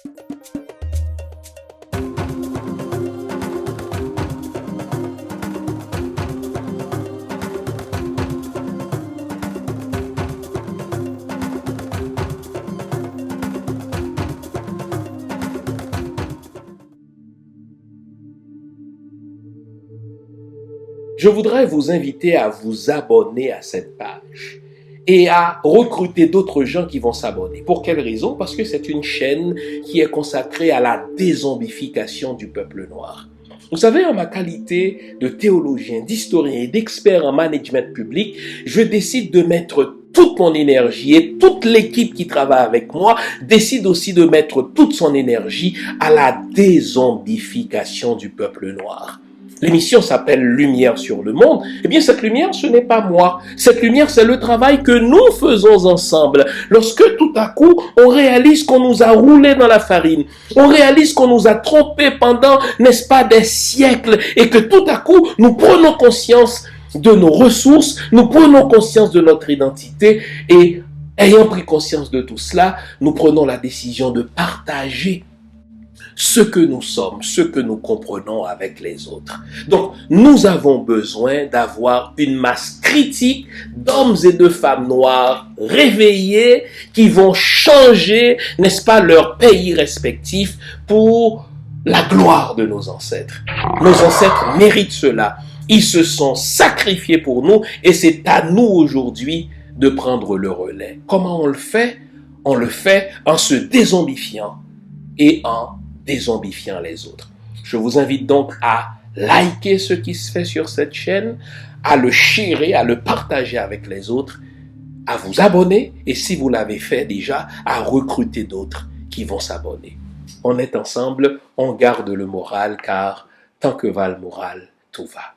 Je voudrais vous inviter à vous abonner à cette page et à recruter d'autres gens qui vont s'abonner. Pour quelle raison? Parce que c'est une chaîne qui est consacrée à la dézombification du peuple noir. Vous savez, en ma qualité de théologien, d'historien et d'expert en management public, je décide de mettre toute mon énergie et toute l'équipe qui travaille avec moi décide aussi de mettre toute son énergie à la dézombification du peuple noir. L'émission s'appelle Lumière sur le monde. Eh bien, cette lumière, ce n'est pas moi. Cette lumière, c'est le travail que nous faisons ensemble. Lorsque tout à coup, on réalise qu'on nous a roulé dans la farine, on réalise qu'on nous a trompés pendant, n'est-ce pas, des siècles, et que tout à coup, nous prenons conscience de nos ressources, nous prenons conscience de notre identité, et ayant pris conscience de tout cela, nous prenons la décision de partager ce que nous sommes, ce que nous comprenons avec les autres. Donc, nous avons besoin d'avoir une masse critique d'hommes et de femmes noirs réveillés qui vont changer, n'est-ce pas, leur pays respectif pour la gloire de nos ancêtres. Nos ancêtres méritent cela. Ils se sont sacrifiés pour nous et c'est à nous aujourd'hui de prendre le relais. Comment on le fait? On le fait en se dézombifiant et en dézombifiant les autres. Je vous invite donc à liker ce qui se fait sur cette chaîne, à le sharer, à le partager avec les autres, à vous abonner et si vous l'avez fait déjà, à recruter d'autres qui vont s'abonner. On est ensemble, on garde le moral car tant que va le moral, tout va.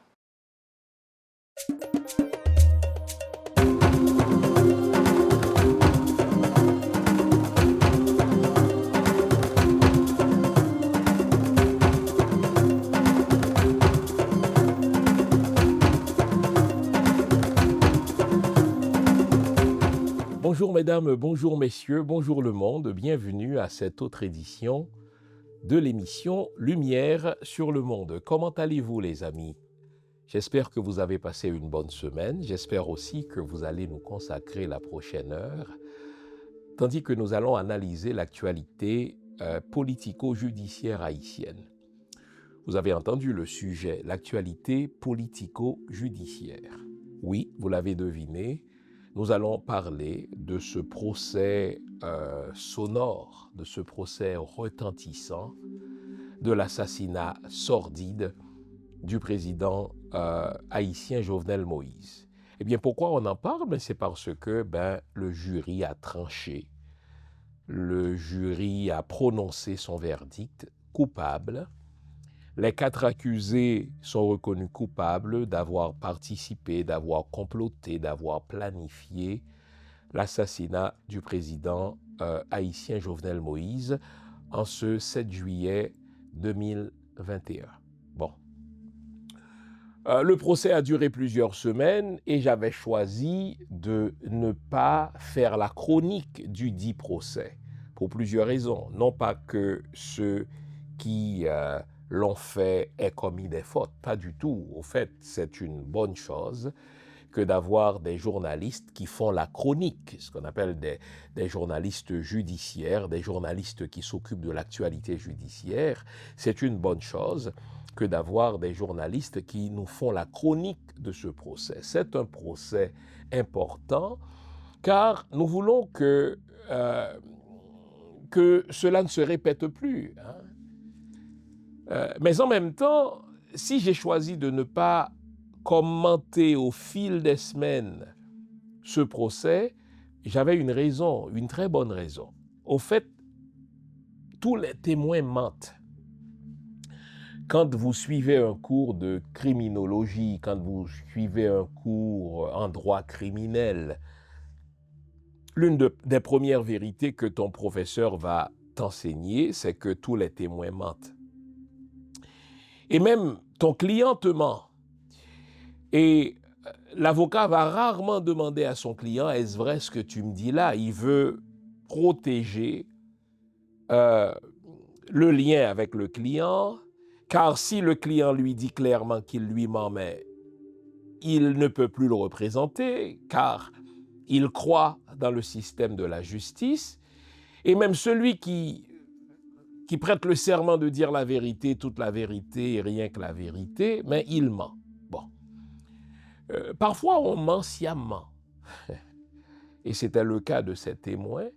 Bonjour mesdames, bonjour messieurs, bonjour le monde, bienvenue à cette autre édition de l'émission Lumière sur le monde. Comment allez-vous les amis? J'espère que vous avez passé une bonne semaine, j'espère aussi que vous allez nous consacrer la prochaine heure, tandis que nous allons analyser l'actualité politico-judiciaire haïtienne. Vous avez entendu le sujet, l'actualité politico-judiciaire. Oui, vous l'avez deviné, nous allons parler de ce procès sonore, de ce procès retentissant, de l'assassinat sordide du président haïtien Jovenel Moïse. Eh bien, pourquoi on en parle? C'est parce que le jury a tranché, le jury a prononcé son verdict coupable. Les 4 accusés sont reconnus coupables d'avoir participé, d'avoir comploté, d'avoir planifié l'assassinat du président haïtien Jovenel Moïse en ce 7 juillet 2021. Bon. Le procès a duré plusieurs semaines et j'avais choisi de ne pas faire la chronique du dit procès pour plusieurs raisons. Non pas que ceux qui l'ont fait aient commis des fautes, pas du tout. Au fait, c'est une bonne chose que d'avoir des journalistes qui font la chronique, ce qu'on appelle des journalistes judiciaires, des journalistes qui s'occupent de l'actualité judiciaire. C'est une bonne chose que d'avoir des journalistes qui nous font la chronique de ce procès. C'est un procès important car nous voulons que cela ne se répète plus. Mais en même temps, si j'ai choisi de ne pas commenter au fil des semaines ce procès, j'avais une raison, une très bonne raison. Au fait, tous les témoins mentent. Quand vous suivez un cours de criminologie, quand vous suivez un cours en droit criminel, l'une des premières vérités que ton professeur va t'enseigner, c'est que tous les témoins mentent. Et même ton client te ment. Et l'avocat va rarement demander à son client, est-ce vrai ce que tu me dis là? Il veut protéger le lien avec le client, car si le client lui dit clairement qu'il lui ment, mais il ne peut plus le représenter, car il croit dans le système de la justice, et même celui qui prête le serment de dire la vérité, toute la vérité et rien que la vérité, mais il ment. Bon. Parfois, on ment sciemment. Et c'était le cas de ces témoins.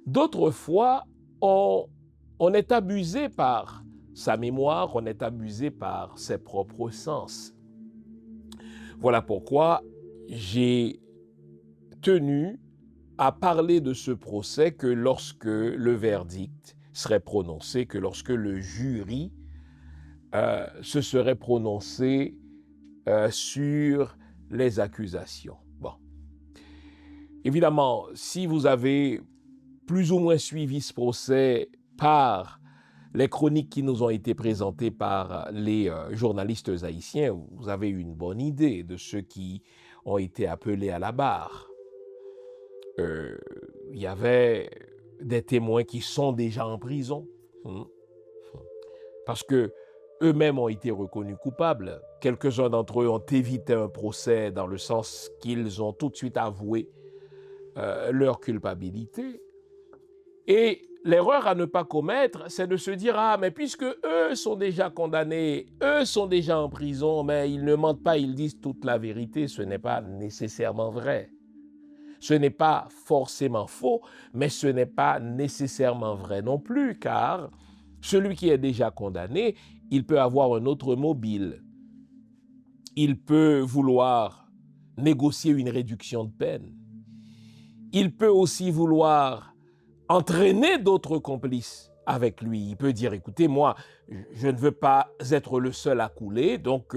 D'autres fois, on est abusé par sa mémoire, on est abusé par ses propres sens. Voilà pourquoi j'ai tenu à parler de ce procès que lorsque le verdict serait prononcé, que lorsque le jury se serait prononcé sur les accusations. Bon. Évidemment, si vous avez plus ou moins suivi ce procès par les chroniques qui nous ont été présentées par les journalistes haïtiens, vous avez une bonne idée de ceux qui ont été appelés à la barre. Il y avait des témoins qui sont déjà en prison, parce que eux-mêmes ont été reconnus coupables. Quelques-uns d'entre eux ont évité un procès dans le sens qu'ils ont tout de suite avoué leur culpabilité. Et l'erreur à ne pas commettre, c'est de se dire « Ah, mais puisque eux sont déjà condamnés, eux sont déjà en prison, mais ils ne mentent pas, ils disent toute la vérité. » Ce n'est pas nécessairement vrai. Ce n'est pas forcément faux, mais ce n'est pas nécessairement vrai non plus, car celui qui est déjà condamné, il peut avoir un autre mobile. Il peut vouloir négocier une réduction de peine. Il peut aussi vouloir entraîner d'autres complices avec lui. Il peut dire, écoutez, moi, je ne veux pas être le seul à couler, donc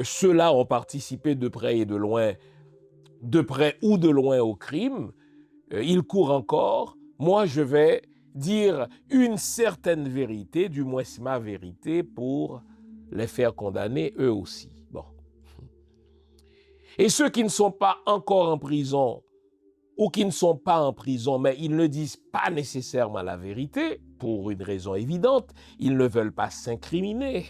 ceux-là ont participé de près et de loin, de près ou de loin au crime, ils courent encore, moi je vais dire une certaine vérité, du moins ma vérité, pour les faire condamner eux aussi. Bon. Et ceux qui ne sont pas encore en prison, ou qui ne sont pas en prison, mais ils ne disent pas nécessairement la vérité, pour une raison évidente, ils ne veulent pas s'incriminer.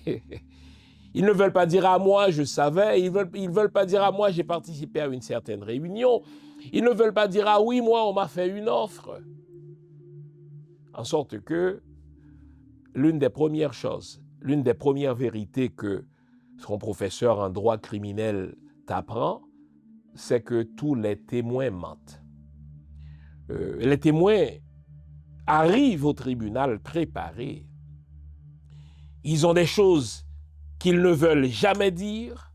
Ils ne veulent pas dire « Ah, moi, je savais », ils veulent pas dire « Ah, moi, j'ai participé à une certaine réunion », ils ne veulent pas dire « Ah oui, moi, on m'a fait une offre ». En sorte que l'une des premières choses, l'une des premières vérités que son professeur en droit criminel t'apprend, c'est que tous les témoins mentent. Les témoins arrivent au tribunal préparés. Ils ont des choses qu'ils ne veulent jamais dire.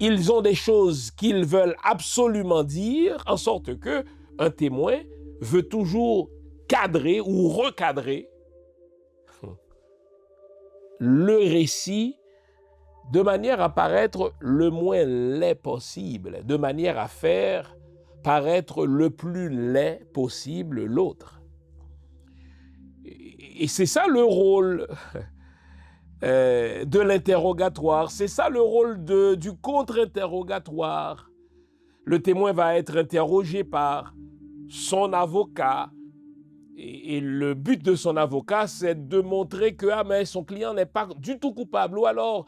Ils ont des choses qu'ils veulent absolument dire, en sorte que un témoin veut toujours cadrer ou recadrer le récit de manière à paraître le moins laid possible, de manière à faire paraître le plus laid possible l'autre. Et c'est ça le rôle de l'interrogatoire, c'est ça le rôle du contre-interrogatoire. Le témoin va être interrogé par son avocat, et le but de son avocat, c'est de montrer que mais son client n'est pas du tout coupable, ou alors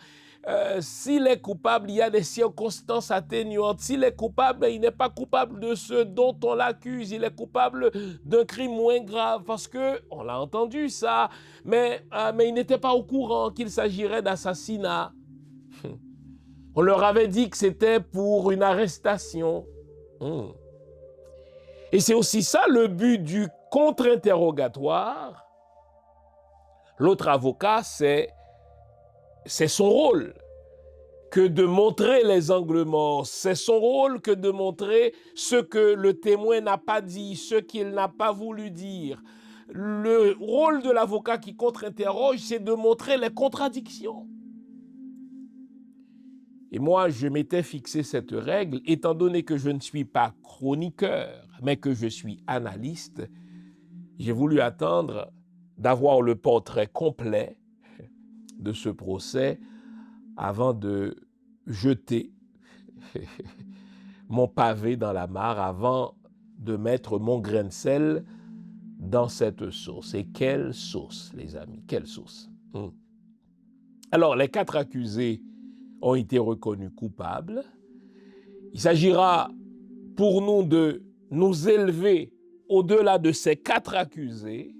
s'il est coupable, il y a des circonstances atténuantes. S'il est coupable, il n'est pas coupable de ce dont on l'accuse. Il est coupable d'un crime moins grave parce que, on l'a entendu ça, mais il n'était pas au courant qu'il s'agirait d'assassinat. On leur avait dit que c'était pour une arrestation. Et c'est aussi ça le but du contre-interrogatoire. L'autre avocat, c'est son rôle que de montrer les angles morts. C'est son rôle que de montrer ce que le témoin n'a pas dit, ce qu'il n'a pas voulu dire. Le rôle de l'avocat qui contre-interroge, c'est de montrer les contradictions. Et moi, je m'étais fixé cette règle, étant donné que je ne suis pas chroniqueur, mais que je suis analyste. J'ai voulu attendre d'avoir le portrait complet de ce procès avant de jeter mon pavé dans la mare, avant de mettre mon grain de sel dans cette sauce. Et quelle sauce, les amis, quelle sauce. Alors, les 4 accusés ont été reconnus coupables. Il s'agira pour nous de nous élever au-delà de ces 4 accusés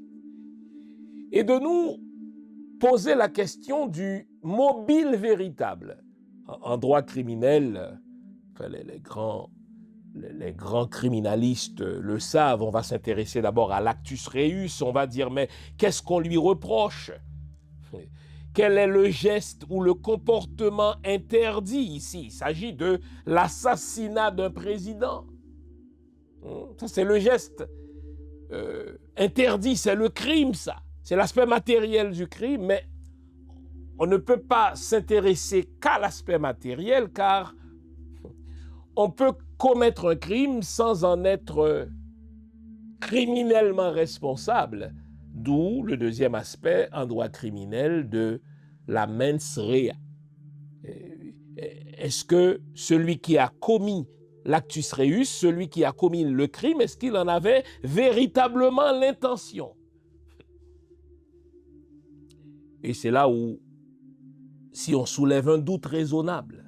et de nous poser la question du mobile véritable. En droit criminel, les grands criminalistes le savent, on va s'intéresser d'abord à l'actus reus, on va dire mais qu'est-ce qu'on lui reproche ? Quel est le geste ou le comportement interdit ici? Il s'agit de l'assassinat d'un président. Ça, c'est le geste interdit, c'est le crime, ça. C'est l'aspect matériel du crime, mais on ne peut pas s'intéresser qu'à l'aspect matériel, car on peut commettre un crime sans en être criminellement responsable. D'où le deuxième aspect en droit criminel de la mens rea. Est-ce que celui qui a commis l'actus reus, celui qui a commis le crime, est-ce qu'il en avait véritablement l'intention? Et c'est là où, si on soulève un doute raisonnable,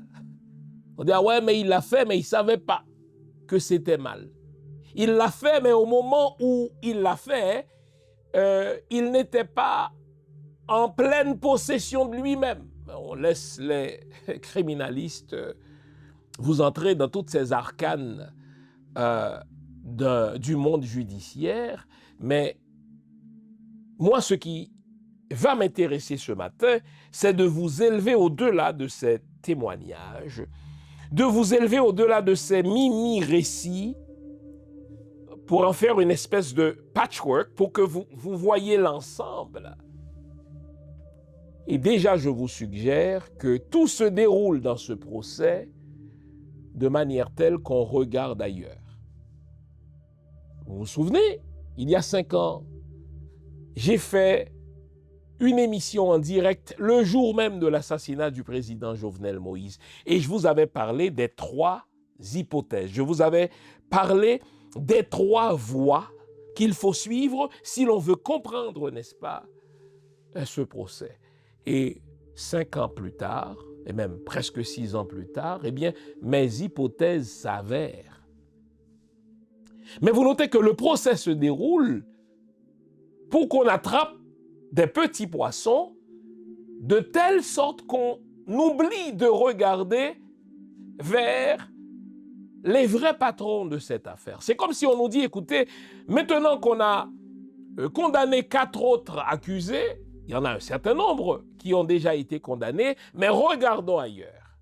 on dit, ah ouais, mais il l'a fait, mais il ne savait pas que c'était mal. Il l'a fait, mais au moment où il l'a fait, il n'était pas en pleine possession de lui-même. On laisse les criminalistes vous entrer dans toutes ces arcanes du monde judiciaire, mais moi, ce qui va m'intéresser ce matin, c'est de vous élever au-delà de ces témoignages, de vous élever au-delà de ces mini-récits, pour en faire une espèce de patchwork, pour que vous voyez l'ensemble. Et déjà, je vous suggère que tout se déroule dans ce procès de manière telle qu'on regarde ailleurs. Vous vous souvenez, il y a 5 ans, j'ai fait une émission en direct le jour même de l'assassinat du président Jovenel Moïse. Et je vous avais parlé des 3 hypothèses. Je vous avais parlé des 3 voies qu'il faut suivre si l'on veut comprendre, n'est-ce pas, ce procès. Et 5 ans plus tard, et même presque 6 ans plus tard, eh bien, mes hypothèses s'avèrent. Mais vous notez que le procès se déroule pour qu'on attrape des petits poissons de telle sorte qu'on oublie de regarder vers les vrais patrons de cette affaire. C'est comme si on nous dit, écoutez, maintenant qu'on a condamné 4 autres accusés, il y en a un certain nombre qui ont déjà été condamnés, mais regardons ailleurs.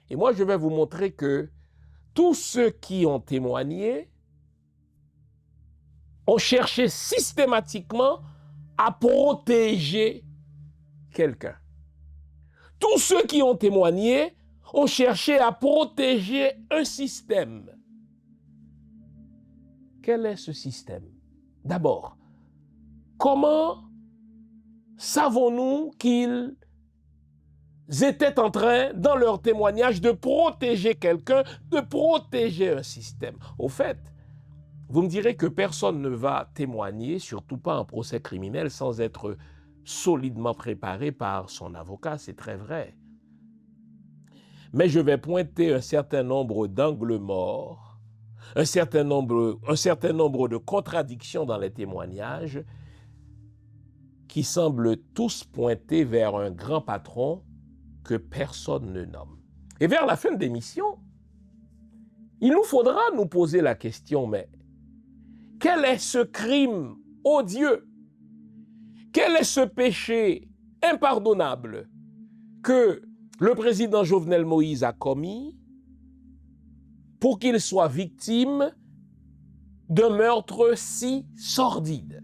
Et moi, je vais vous montrer que tous ceux qui ont témoigné ont cherché systématiquement à protéger quelqu'un. Tous ceux qui ont témoigné ont cherché à protéger un système. Quel est ce système? D'abord, comment savons-nous qu'ils étaient en train, dans leur témoignage, de protéger quelqu'un, de protéger un système? Au fait, vous me direz que personne ne va témoigner, surtout pas en procès criminel, sans être solidement préparé par son avocat, c'est très vrai. Mais je vais pointer un certain nombre d'angles morts, un certain nombre de contradictions dans les témoignages qui semblent tous pointer vers un grand patron que personne ne nomme. Et vers la fin de l'émission, il nous faudra nous poser la question, mais quel est ce crime odieux? Quel est ce péché impardonnable que le président Jovenel Moïse a commis pour qu'il soit victime d'un meurtre si sordide?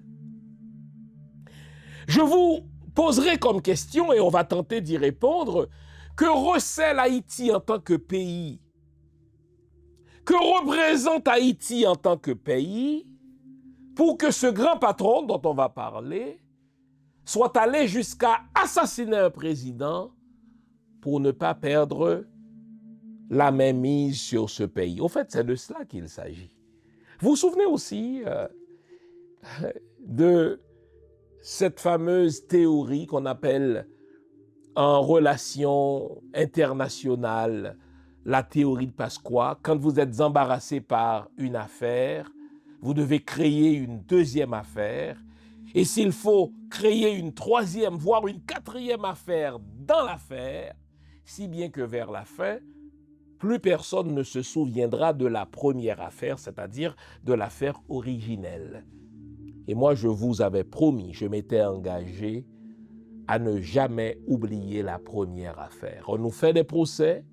Je vous poserai comme question, et on va tenter d'y répondre, que recèle Haïti en tant que pays? Que représente Haïti en tant que pays pour que ce grand patron dont on va parler soit allé jusqu'à assassiner un président pour ne pas perdre la mainmise sur ce pays? Au fait, c'est de cela qu'il s'agit. Vous vous souvenez aussi de cette fameuse théorie qu'on appelle en relation internationale la théorie de Pasqua. Quand vous êtes embarrassé par une affaire, vous devez créer une deuxième affaire. Et s'il faut créer une troisième, voire une quatrième affaire dans l'affaire, si bien que vers la fin, plus personne ne se souviendra de la première affaire, c'est-à-dire de l'affaire originelle. Et moi, je vous avais promis, je m'étais engagé à ne jamais oublier la première affaire. On nous fait des procès.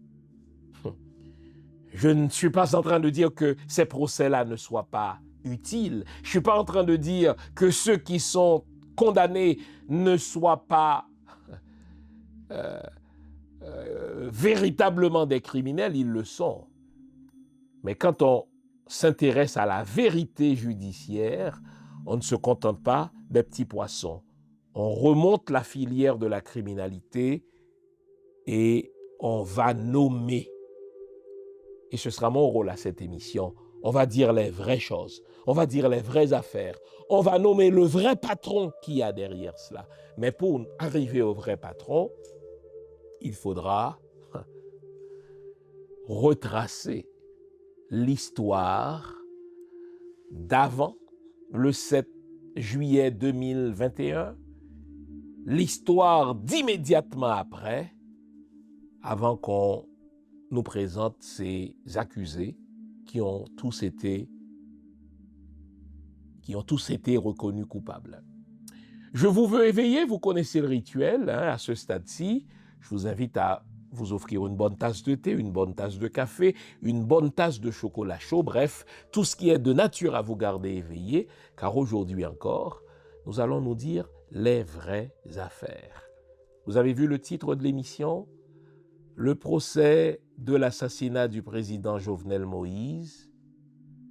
Je ne suis pas en train de dire que ces procès-là ne soient pas utiles. Je ne suis pas en train de dire que ceux qui sont condamnés ne soient pas véritablement des criminels, ils le sont. Mais quand on s'intéresse à la vérité judiciaire, on ne se contente pas des petits poissons. On remonte la filière de la criminalité et on va nommer. Et ce sera mon rôle à cette émission. On va dire les vraies choses. On va dire les vraies affaires. On va nommer le vrai patron qu'il y a derrière cela. Mais pour arriver au vrai patron, il faudra retracer l'histoire d'avant le 7 juillet 2021, l'histoire d'immédiatement après, avant qu'on nous présente ces accusés qui ont tous été reconnus coupables. Je vous veux éveiller, vous connaissez le rituel, à ce stade-ci. Je vous invite à vous offrir une bonne tasse de thé, une bonne tasse de café, une bonne tasse de chocolat chaud, bref, tout ce qui est de nature à vous garder éveillé, car aujourd'hui encore, nous allons nous dire les vraies affaires. Vous avez vu le titre de l'émission ? Le procès de l'assassinat du président Jovenel Moïse,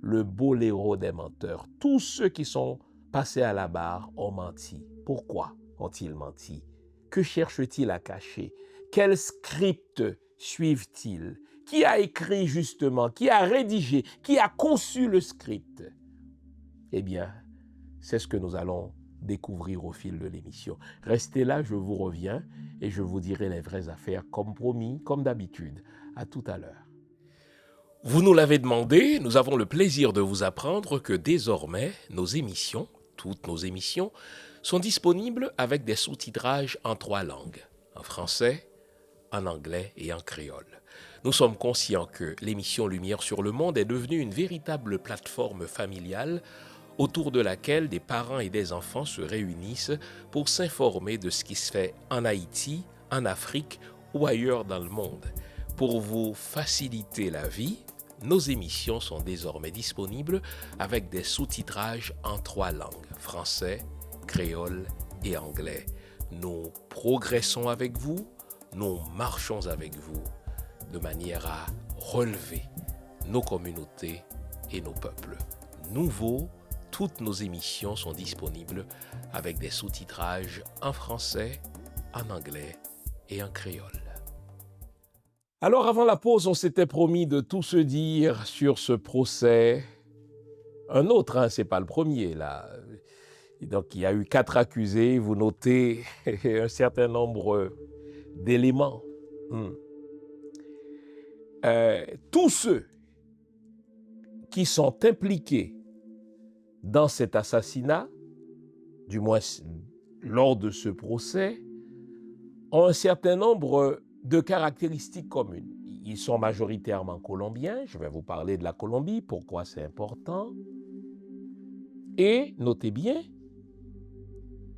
le boléro des menteurs. Tous ceux qui sont passés à la barre ont menti. Pourquoi ont-ils menti? Que cherchent-ils à cacher? Quel script suivent-ils? Qui a écrit justement? Qui a rédigé? Qui a conçu le script? Eh bien, c'est ce que nous allons découvrir au fil de l'émission. Restez là, je vous reviens et je vous dirai les vraies affaires comme promis, comme d'habitude. À tout à l'heure. Vous nous l'avez demandé, nous avons le plaisir de vous apprendre que désormais, nos émissions, toutes nos émissions, sont disponibles avec des sous-titrages en 3 langues, en français, en anglais et en créole. Nous sommes conscients que l'émission Lumière sur le monde est devenue une véritable plateforme familiale autour de laquelle des parents et des enfants se réunissent pour s'informer de ce qui se fait en Haïti, en Afrique ou ailleurs dans le monde. Pour vous faciliter la vie, nos émissions sont désormais disponibles avec des sous-titrages en 3 langues, français, créole et anglais. Nous progressons avec vous, nous marchons avec vous, de manière à relever nos communautés et nos peuples. Nouveau, toutes nos émissions sont disponibles avec des sous-titrages en français, en anglais et en créole. Alors avant la pause, on s'était promis de tout se dire sur ce procès. Un autre, c'est pas le premier là. Et donc il y a eu 4 accusés, vous notez un certain nombre d'éléments. Tous ceux qui sont impliqués dans cet assassinat, du moins lors de ce procès, ont un certain nombre de caractéristiques communes. Ils sont majoritairement colombiens, je vais vous parler de la Colombie, pourquoi c'est important. Et, notez bien,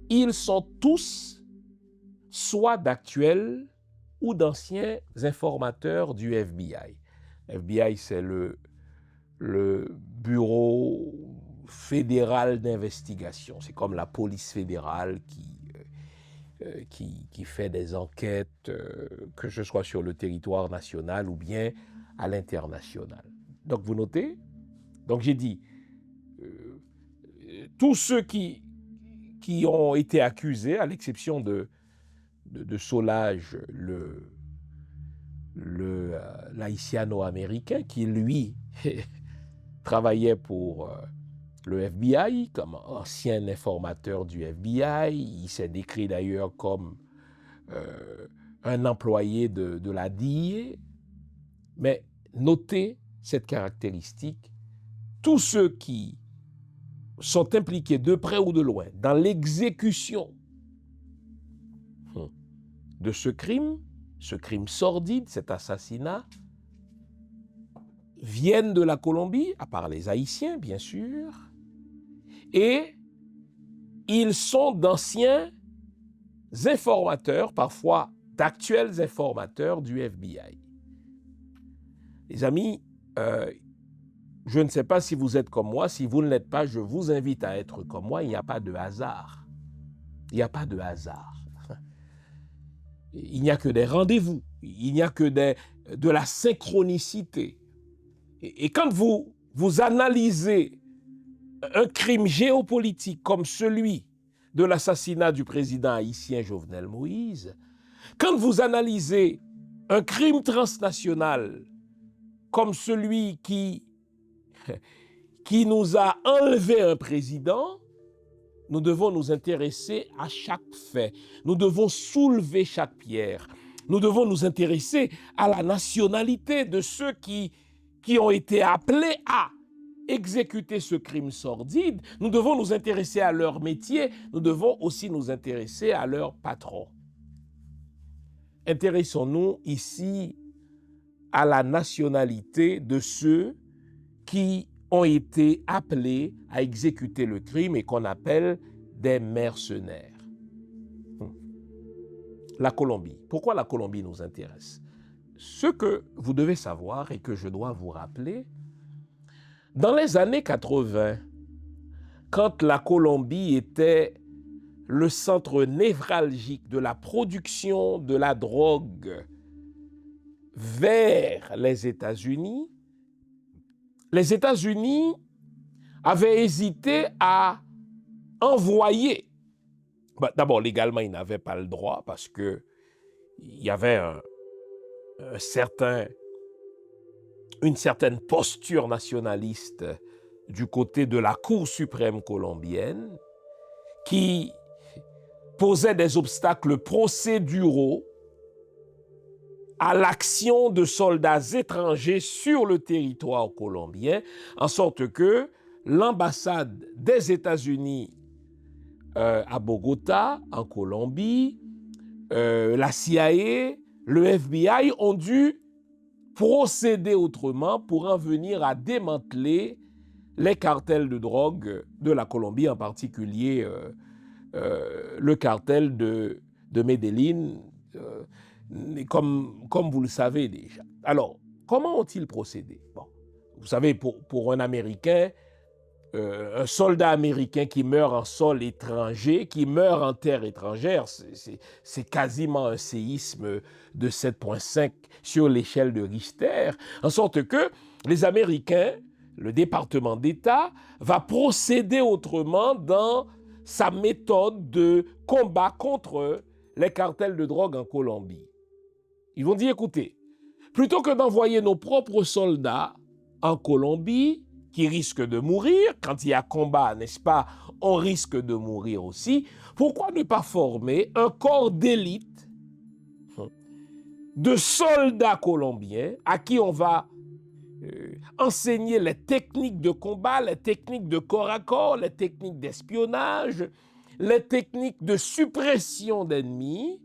ils sont tous soit d'actuels ou d'anciens informateurs du FBI. FBI, c'est le bureau fédéral d'investigation. C'est comme la police fédérale qui fait des enquêtes, que ce soit sur le territoire national ou bien à l'international. Donc, vous notez? Donc, j'ai dit, tous ceux qui ont été accusés, à l'exception de Solage, l'haïtiano-américain, qui, lui, travaillait pour le FBI comme ancien informateur du FBI. Il s'est décrit d'ailleurs comme un employé de la DIA. Mais notez cette caractéristique, tous ceux qui sont impliqués de près ou de loin dans l'exécution de ce crime sordide, cet assassinat, viennent de la Colombie, à part les Haïtiens, bien sûr, et ils sont d'anciens informateurs, parfois d'actuels informateurs du FBI. Les amis, je ne sais pas si vous êtes comme moi. Si vous ne l'êtes pas, je vous invite à être comme moi. Il n'y a pas de hasard. Il n'y a pas de hasard. Il n'y a que des rendez-vous. Il n'y a que de la synchronicité. Et quand vous analysez un crime géopolitique comme celui de l'assassinat du président haïtien Jovenel Moïse, quand vous analysez un crime transnational comme celui qui nous a enlevé un président, nous devons nous intéresser à chaque fait. Nous devons soulever chaque pierre. Nous devons nous intéresser à la nationalité de ceux qui ont été appelés à exécuter ce crime sordide. Nous devons nous intéresser à leur métier. Nous devons aussi nous intéresser à leur patron. Intéressons-nous ici à la nationalité de ceux qui ont été appelés à exécuter le crime et qu'on appelle des mercenaires. La Colombie. Pourquoi la Colombie nous intéresse? Ce que vous devez savoir et que je dois vous rappeler, dans les années 80, quand la Colombie était le centre névralgique de la production de la drogue vers les États-Unis avaient hésité à envoyer. D'abord, légalement, ils n'avaient pas le droit parce qu'il y avait une certaine posture nationaliste du côté de la Cour suprême colombienne qui posait des obstacles procéduraux à l'action de soldats étrangers sur le territoire colombien, en sorte que l'ambassade des États-Unis à Bogota, en Colombie, la CIA, le FBI ont dû procéder autrement pour en venir à démanteler les cartels de drogue de la Colombie, en particulier le cartel de Medellín, comme vous le savez déjà. Alors, comment ont-ils procédé? Bon, vous savez, pour un Américain, un soldat américain qui meurt en sol étranger, qui meurt en terre étrangère, c'est quasiment un séisme de 7,5 sur l'échelle de Richter, en sorte que les Américains, le département d'État, va procéder autrement dans sa méthode de combat contre les cartels de drogue en Colombie. Ils vont dire, écoutez, plutôt que d'envoyer nos propres soldats en Colombie, qui risquent de mourir, quand il y a combat, n'est-ce pas, on risque de mourir aussi, pourquoi ne pas former un corps d'élite de soldats colombiens à qui on va enseigner les techniques de combat, les techniques de corps à corps, les techniques d'espionnage, les techniques de suppression d'ennemis.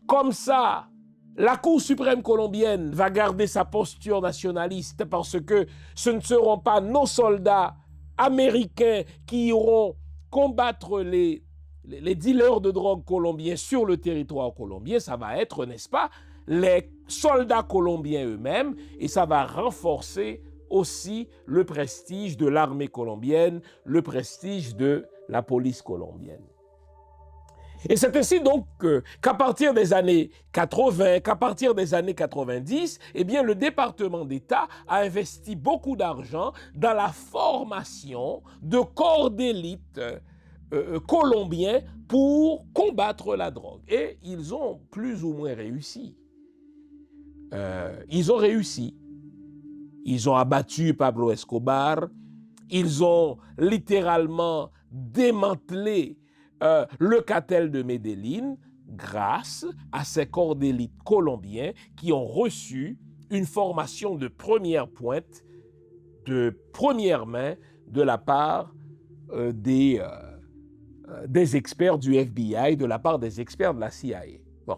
Comme ça, la Cour suprême colombienne va garder sa posture nationaliste parce que ce ne seront pas nos soldats américains qui iront combattre les dealers de drogue colombiens sur le territoire colombien. Ça va être, n'est-ce pas, les soldats colombiens eux-mêmes, et ça va renforcer aussi le prestige de l'armée colombienne, le prestige de la police colombienne. Et c'est ainsi donc qu'à partir des années 80, qu'à partir des années 90, eh bien, le département d'État a investi beaucoup d'argent dans la formation de corps d'élite colombiens pour combattre la drogue. Et ils ont plus ou moins réussi. Ils ont réussi. Ils ont abattu Pablo Escobar, Ils ont littéralement démantelé le cartel de Medellín grâce à ces corps d'élite colombiens qui ont reçu une formation de première pointe, de première main de la part des experts du FBI, de la part des experts de la CIA. Bon.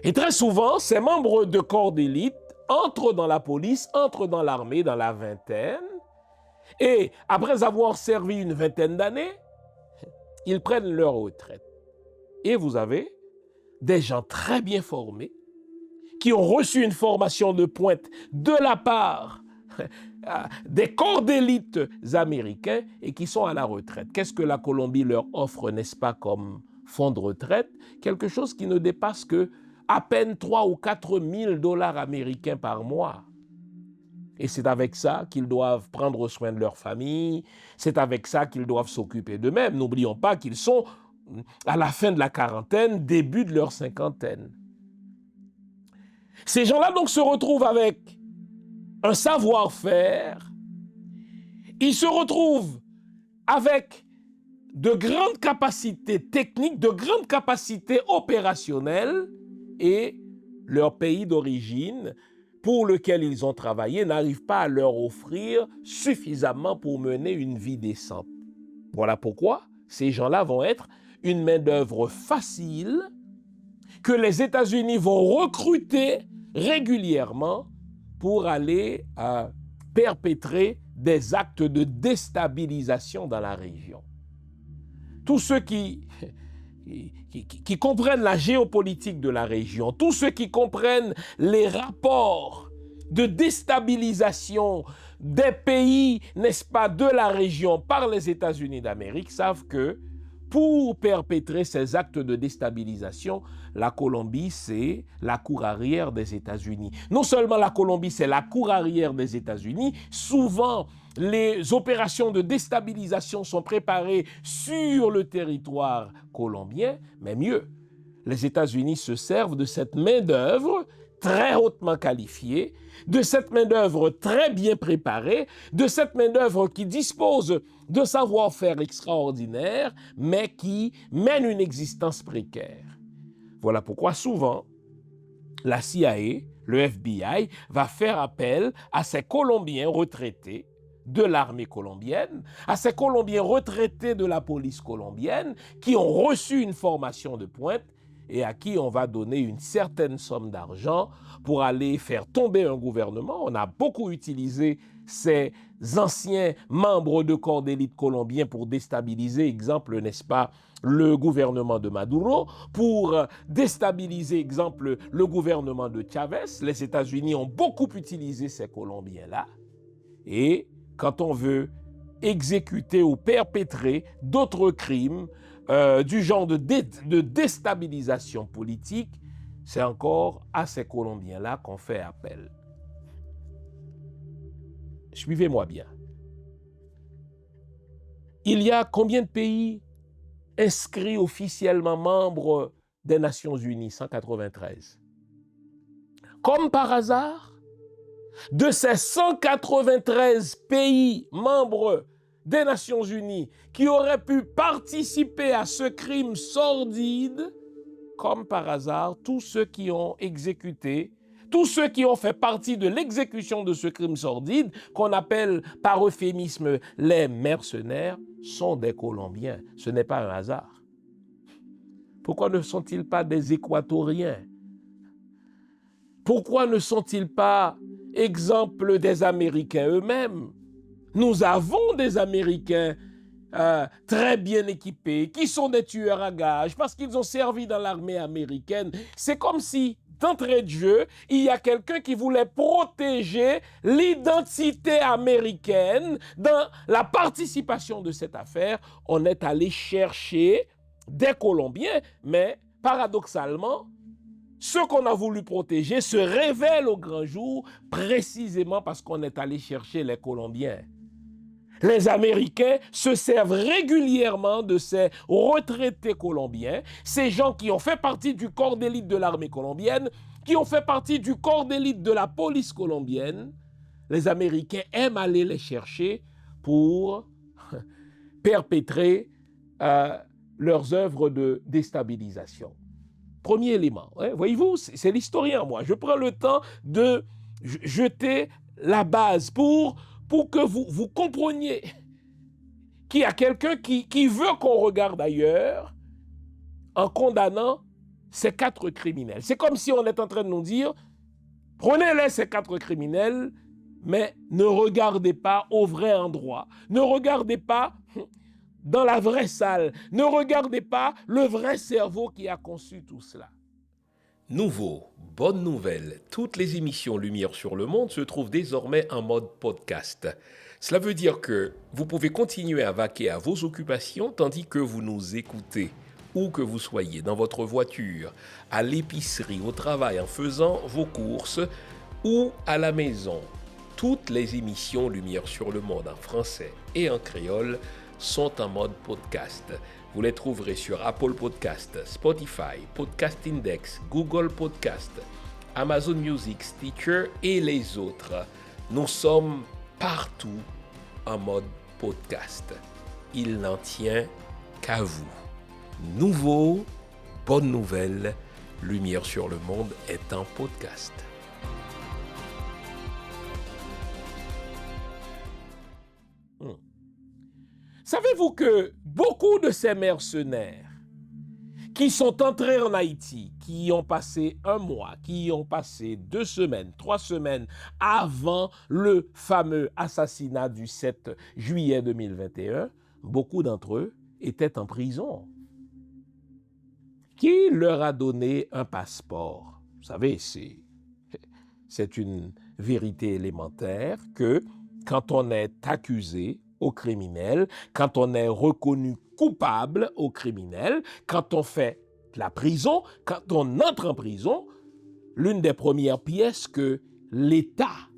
Et très souvent, ces membres de corps d'élite entrent dans la police, entrent dans l'armée dans la vingtaine, et après avoir servi une vingtaine d'années, ils prennent leur retraite. Et vous avez des gens très bien formés qui ont reçu une formation de pointe de la part des corps d'élite américains et qui sont à la retraite. Qu'est-ce que la Colombie leur offre, n'est-ce pas, comme fonds de retraite? Quelque chose qui ne dépasse que à peine 3 ou 4 000 dollars américains par mois. Et c'est avec ça qu'ils doivent prendre soin de leur famille, c'est avec ça qu'ils doivent s'occuper d'eux-mêmes. N'oublions pas qu'ils sont à la fin de la quarantaine, début de leur cinquantaine. Ces gens-là donc se retrouvent avec un savoir-faire, ils se retrouvent avec de grandes capacités techniques, de grandes capacités opérationnelles, et leur pays d'origine pour lequel ils ont travaillé n'arrive pas à leur offrir suffisamment pour mener une vie décente. Voilà pourquoi ces gens-là vont être une main-d'œuvre facile que les États-Unis vont recruter régulièrement pour aller perpétrer des actes de déstabilisation dans la région. Tous ceux qui comprennent la géopolitique de la région, tous ceux qui comprennent les rapports de déstabilisation des pays, n'est-ce pas, de la région par les États-Unis d'Amérique, savent que pour perpétrer ces actes de déstabilisation, la Colombie, c'est la cour arrière des États-Unis. Non seulement la Colombie, c'est la cour arrière des États-Unis, souvent les opérations de déstabilisation sont préparées sur le territoire colombien, mais mieux, les États-Unis se servent de cette main-d'œuvre très hautement qualifiée, de cette main-d'œuvre très bien préparée, de cette main-d'œuvre qui dispose de savoir-faire extraordinaire, mais qui mène une existence précaire. Voilà pourquoi souvent, la CIA, le FBI, va faire appel à ces Colombiens retraités de l'armée colombienne, à ces Colombiens retraités de la police colombienne, qui ont reçu une formation de pointe et à qui on va donner une certaine somme d'argent pour aller faire tomber un gouvernement. On a beaucoup utilisé ces anciens membres de corps d'élite colombiens pour déstabiliser, exemple, n'est-ce pas, le gouvernement de Maduro, pour déstabiliser, exemple, le gouvernement de Chavez. Les États-Unis ont beaucoup utilisé ces Colombiens-là. Et quand on veut exécuter ou perpétrer d'autres crimes du genre de déstabilisation politique, c'est encore à ces Colombiens-là qu'on fait appel. Suivez-moi bien. Il y a combien de pays inscrits officiellement membres des Nations Unies? 193. Comme par hasard, de ces 193 pays membres des Nations Unies qui auraient pu participer à ce crime sordide, comme par hasard, tous ceux qui ont exécuté, tous ceux qui ont fait partie de l'exécution de ce crime sordide, qu'on appelle par euphémisme les mercenaires, sont des Colombiens. Ce n'est pas un hasard. Pourquoi ne sont-ils pas des Équatoriens? Pourquoi ne sont-ils pas exemple des Américains eux-mêmes? Nous avons des Américains très bien équipés, qui sont des tueurs à gages, parce qu'ils ont servi dans l'armée américaine. C'est comme si, d'entrée de jeu, il y a quelqu'un qui voulait protéger l'identité américaine dans la participation de cette affaire. On est allé chercher des Colombiens, mais paradoxalement, ce qu'on a voulu protéger se révèle au grand jour précisément parce qu'on est allé chercher les Colombiens. Les Américains se servent régulièrement de ces retraités colombiens, ces gens qui ont fait partie du corps d'élite de l'armée colombienne, qui ont fait partie du corps d'élite de la police colombienne. Les Américains aiment aller les chercher pour perpétrer leurs œuvres de déstabilisation. Premier élément, hein, voyez-vous, c'est l'historien, moi. Je prends le temps de jeter la base pour que vous compreniez qu'il y a quelqu'un qui veut qu'on regarde ailleurs en condamnant ces 4 criminels. C'est comme si on est en train de nous dire, prenez-les ces 4 criminels, mais ne regardez pas au vrai endroit. Ne regardez pas dans la vraie salle. Ne regardez pas le vrai cerveau qui a conçu tout cela. Nouveau, bonne nouvelle, toutes les émissions Lumière sur le monde se trouvent désormais en mode podcast. Cela veut dire que vous pouvez continuer à vaquer à vos occupations tandis que vous nous écoutez, où que vous soyez, dans votre voiture, à l'épicerie, au travail, en faisant vos courses ou à la maison. Toutes les émissions Lumière sur le monde en français et en créole sont en mode podcast. Vous les trouverez sur Apple Podcast, Spotify, Podcast Index, Google Podcast, Amazon Music, Stitcher et les autres. Nous sommes partout en mode podcast. Il n'en tient qu'à vous. Nouveau, bonne nouvelle, Lumière sur le monde est en podcast. Savez-vous que beaucoup de ces mercenaires qui sont entrés en Haïti, qui y ont passé 1 mois, qui y ont passé 2 semaines, 3 semaines avant le fameux assassinat du 7 juillet 2021, beaucoup d'entre eux étaient en prison. Qui leur a donné un passeport? Vous savez, c'est une vérité élémentaire que quand on est accusé au criminel, quand on est reconnu coupable au criminel, quand on fait la prison, quand on entre en prison, l'une des premières pièces que l'État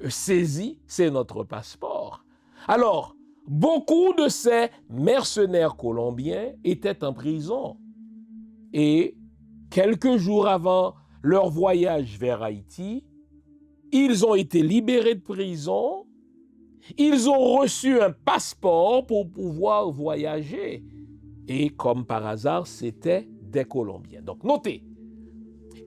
saisit, c'est notre passeport. Alors, beaucoup de ces mercenaires colombiens étaient en prison et quelques jours avant leur voyage vers Haïti, ils ont été libérés de prison. Ils ont reçu un passeport pour pouvoir voyager. Et comme par hasard, c'était des Colombiens. Donc notez,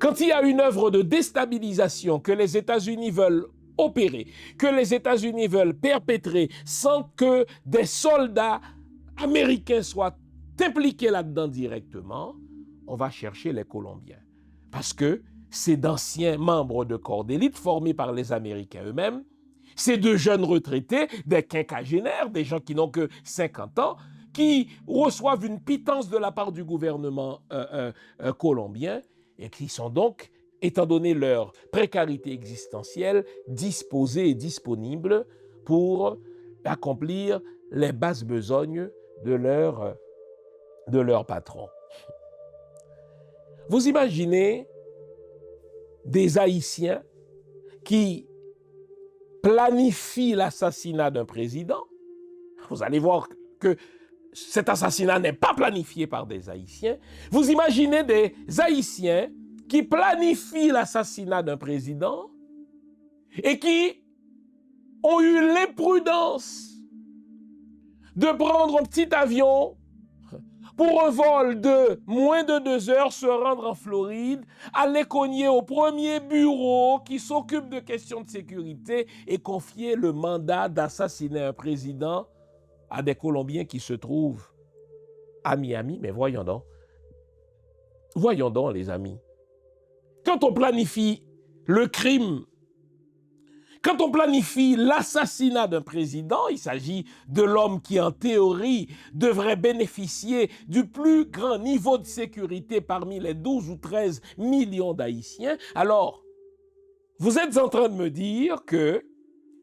quand il y a une œuvre de déstabilisation que les États-Unis veulent opérer, que les États-Unis veulent perpétrer sans que des soldats américains soient impliqués là-dedans directement, on va chercher les Colombiens. Parce que c'est d'anciens membres de corps d'élite formés par les Américains eux-mêmes. C'est de jeunes retraités, des quinquagénaires, des gens qui n'ont que 50 ans, qui reçoivent une pitance de la part du gouvernement colombien et qui sont donc, étant donné leur précarité existentielle, disposés et disponibles pour accomplir les basses besognes de leur patron. Vous imaginez des Haïtiens qui planifie l'assassinat d'un président, vous allez voir que cet assassinat n'est pas planifié par des Haïtiens. Vous imaginez des Haïtiens qui planifient l'assassinat d'un président et qui ont eu l'imprudence de prendre un petit avion pour un vol de moins de 2 heures, se rendre en Floride, aller cogner au premier bureau qui s'occupe de questions de sécurité et confier le mandat d'assassiner un président à des Colombiens qui se trouvent à Miami. Mais voyons donc les amis. Quand on planifie le crime, quand on planifie l'assassinat d'un président, il s'agit de l'homme qui, en théorie, devrait bénéficier du plus grand niveau de sécurité parmi les 12 ou 13 millions d'Haïtiens. Alors, vous êtes en train de me dire que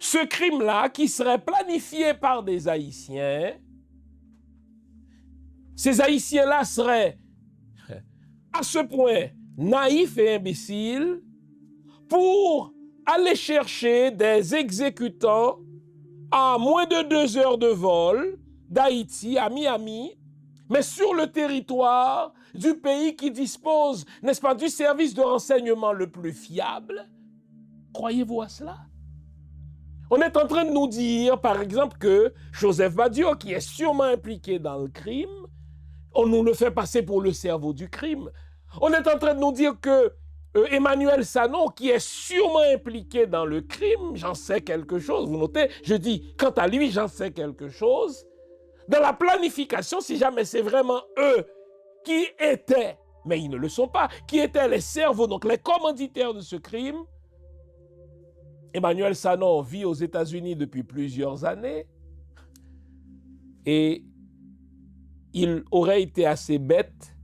ce crime-là, qui serait planifié par des Haïtiens, ces Haïtiens-là seraient à ce point naïfs et imbéciles pour aller chercher des exécutants à moins de 2 heures de vol d'Haïti à Miami, mais sur le territoire du pays qui dispose, n'est-ce pas, du service de renseignement le plus fiable. Croyez-vous à cela? On est en train de nous dire, par exemple, que Joseph Badio, qui est sûrement impliqué dans le crime, on nous le fait passer pour le cerveau du crime. On est en train de nous dire que Emmanuel Sanon, qui est sûrement impliqué dans le crime, j'en sais quelque chose. Vous notez, je dis, quant à lui, j'en sais quelque chose. Dans la planification, si jamais c'est vraiment eux qui étaient, mais ils ne le sont pas, qui étaient les cerveaux, donc les commanditaires de ce crime, Emmanuel Sanon vit aux États-Unis depuis plusieurs années et il aurait été assez bête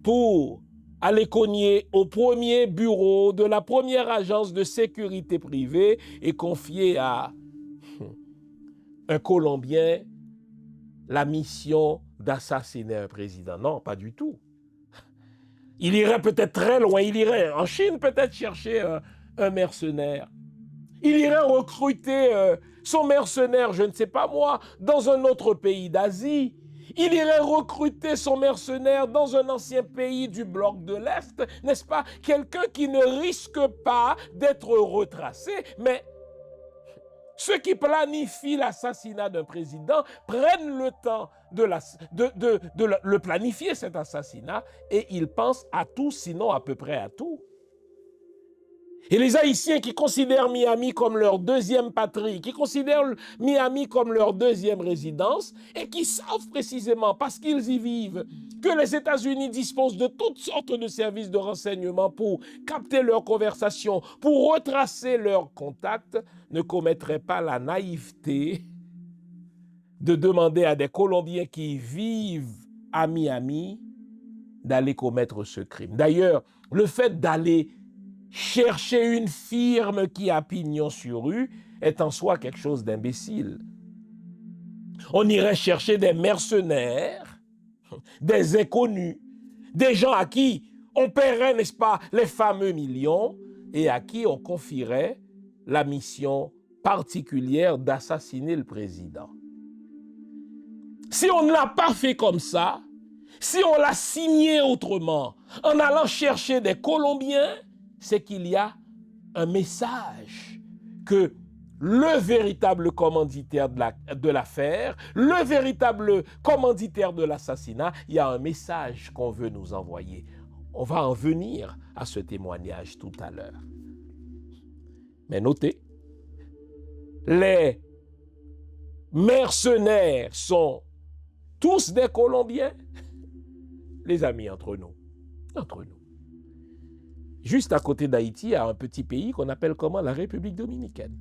pour aller cogner au premier bureau de la première agence de sécurité privée et confier à un Colombien la mission d'assassiner un président. Non, pas du tout. Il irait peut-être très loin, il irait en Chine peut-être chercher un mercenaire. Il irait recruter son mercenaire, je ne sais pas moi, dans un autre pays d'Asie. Il irait recruter son mercenaire dans un ancien pays du bloc de l'Est, n'est-ce pas? Quelqu'un qui ne risque pas d'être retracé, mais ceux qui planifient l'assassinat d'un président prennent le temps de le planifier, cet assassinat, et ils pensent à tout, sinon à peu près à tout. Et les Haïtiens qui considèrent Miami comme leur deuxième patrie, qui considèrent Miami comme leur deuxième résidence, et qui savent précisément, parce qu'ils y vivent, que les États-Unis disposent de toutes sortes de services de renseignement pour capter leurs conversations, pour retracer leurs contacts, ne commettraient pas la naïveté de demander à des Colombiens qui vivent à Miami d'aller commettre ce crime. D'ailleurs, le fait d'aller chercher une firme qui a pignon sur rue est en soi quelque chose d'imbécile. On irait chercher des mercenaires, des inconnus, des gens à qui on paierait, n'est-ce pas, les fameux millions et à qui on confierait la mission particulière d'assassiner le président. Si on ne l'a pas fait comme ça, si on l'a signé autrement, en allant chercher des Colombiens, c'est qu'il y a un message que le véritable commanditaire de l'affaire, le véritable commanditaire de l'assassinat, il y a un message qu'on veut nous envoyer. On va en venir à ce témoignage tout à l'heure. Mais notez, les mercenaires sont tous des Colombiens, les amis, entre nous. Juste à côté d'Haïti, il y a un petit pays qu'on appelle comment? La République dominicaine.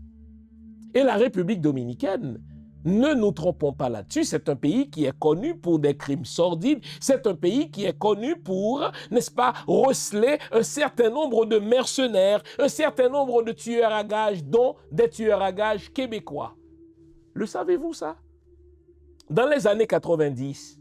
Et la République dominicaine, ne nous trompons pas là-dessus, c'est un pays qui est connu pour des crimes sordides, c'est un pays qui est connu pour, n'est-ce pas, receler un certain nombre de mercenaires, un certain nombre de tueurs à gages, dont des tueurs à gages québécois. Le savez-vous ça? Dans les années 90,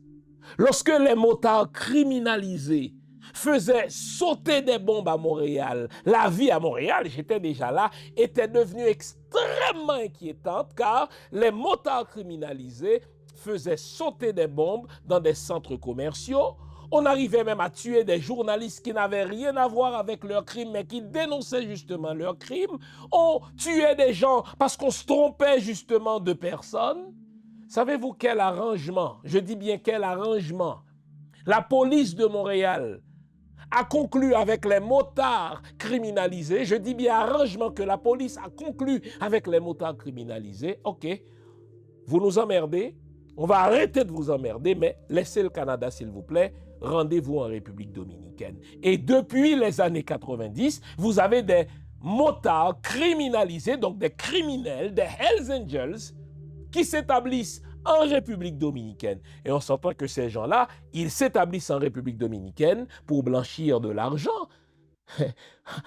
lorsque les motards criminalisés faisaient sauter des bombes à Montréal, la vie à Montréal, j'étais déjà là, était devenue extrêmement inquiétante car les motards criminalisés faisaient sauter des bombes dans des centres commerciaux. On arrivait même à tuer des journalistes qui n'avaient rien à voir avec leurs crimes, mais qui dénonçaient justement leurs crimes. On tuait des gens parce qu'on se trompait justement de personnes. Savez-vous quel arrangement? Je dis bien quel arrangement. La police de Montréal a conclu avec les motards criminalisés. Je dis bien arrangement que la police a conclu avec les motards criminalisés. OK, vous nous emmerdez, on va arrêter de vous emmerder, mais laissez le Canada s'il vous plaît, rendez-vous en République dominicaine. Et depuis les années 90, vous avez des motards criminalisés, donc des criminels, des Hells Angels, qui s'établissent en République dominicaine. Et on s'entend que ces gens-là, ils s'établissent en République dominicaine pour blanchir de l'argent.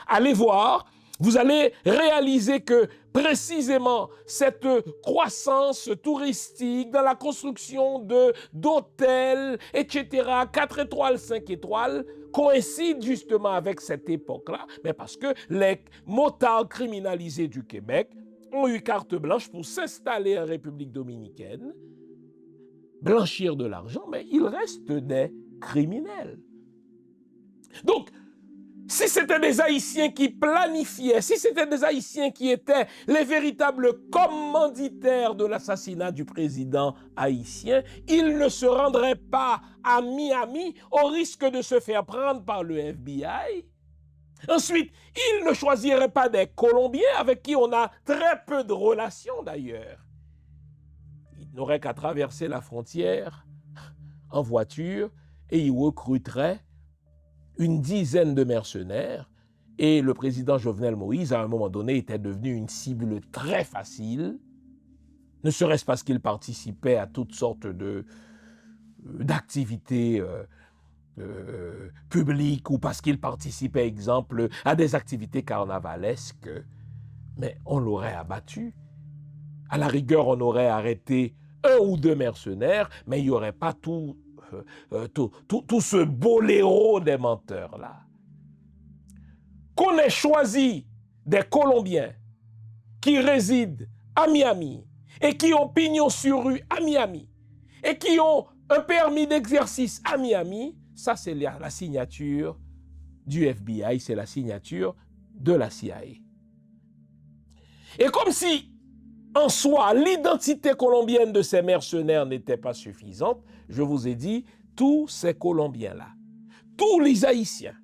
Allez voir, vous allez réaliser que précisément cette croissance touristique dans la construction d'hôtels, etc., 4 étoiles, 5 étoiles, coïncide justement avec cette époque-là, mais parce que les motards criminalisés du Québec ont eu carte blanche pour s'installer en République dominicaine, blanchir de l'argent, mais ils restent des criminels. Donc, Si c'était des Haïtiens qui planifiaient, si c'était des Haïtiens qui étaient les véritables commanditaires de l'assassinat du président haïtien, ils ne se rendraient pas à Miami au risque de se faire prendre par le FBI. Ensuite, ils ne choisiraient pas des Colombiens avec qui on a très peu de relations d'ailleurs. Ils n'auraient qu'à traverser la frontière en voiture et ils recruteraient une dizaine de mercenaires et le président Jovenel Moïse, à un moment donné, était devenu une cible très facile, ne serait-ce parce qu'il participait à toutes sortes d'activités publiques ou parce qu'il participait, exemple, à des activités carnavalesques, mais on l'aurait abattu. À la rigueur, on aurait arrêté un ou deux mercenaires, mais il n'y aurait pas tout ce boléro des menteurs-là. Qu'on ait choisi des Colombiens qui résident à Miami et qui ont pignon sur rue à Miami et qui ont un permis d'exercice à Miami, ça c'est la signature du FBI, c'est la signature de la CIA. Et comme si, en soi, l'identité colombienne de ces mercenaires n'était pas suffisante, je vous ai dit, tous ces Colombiens-là, tous les Haïtiens,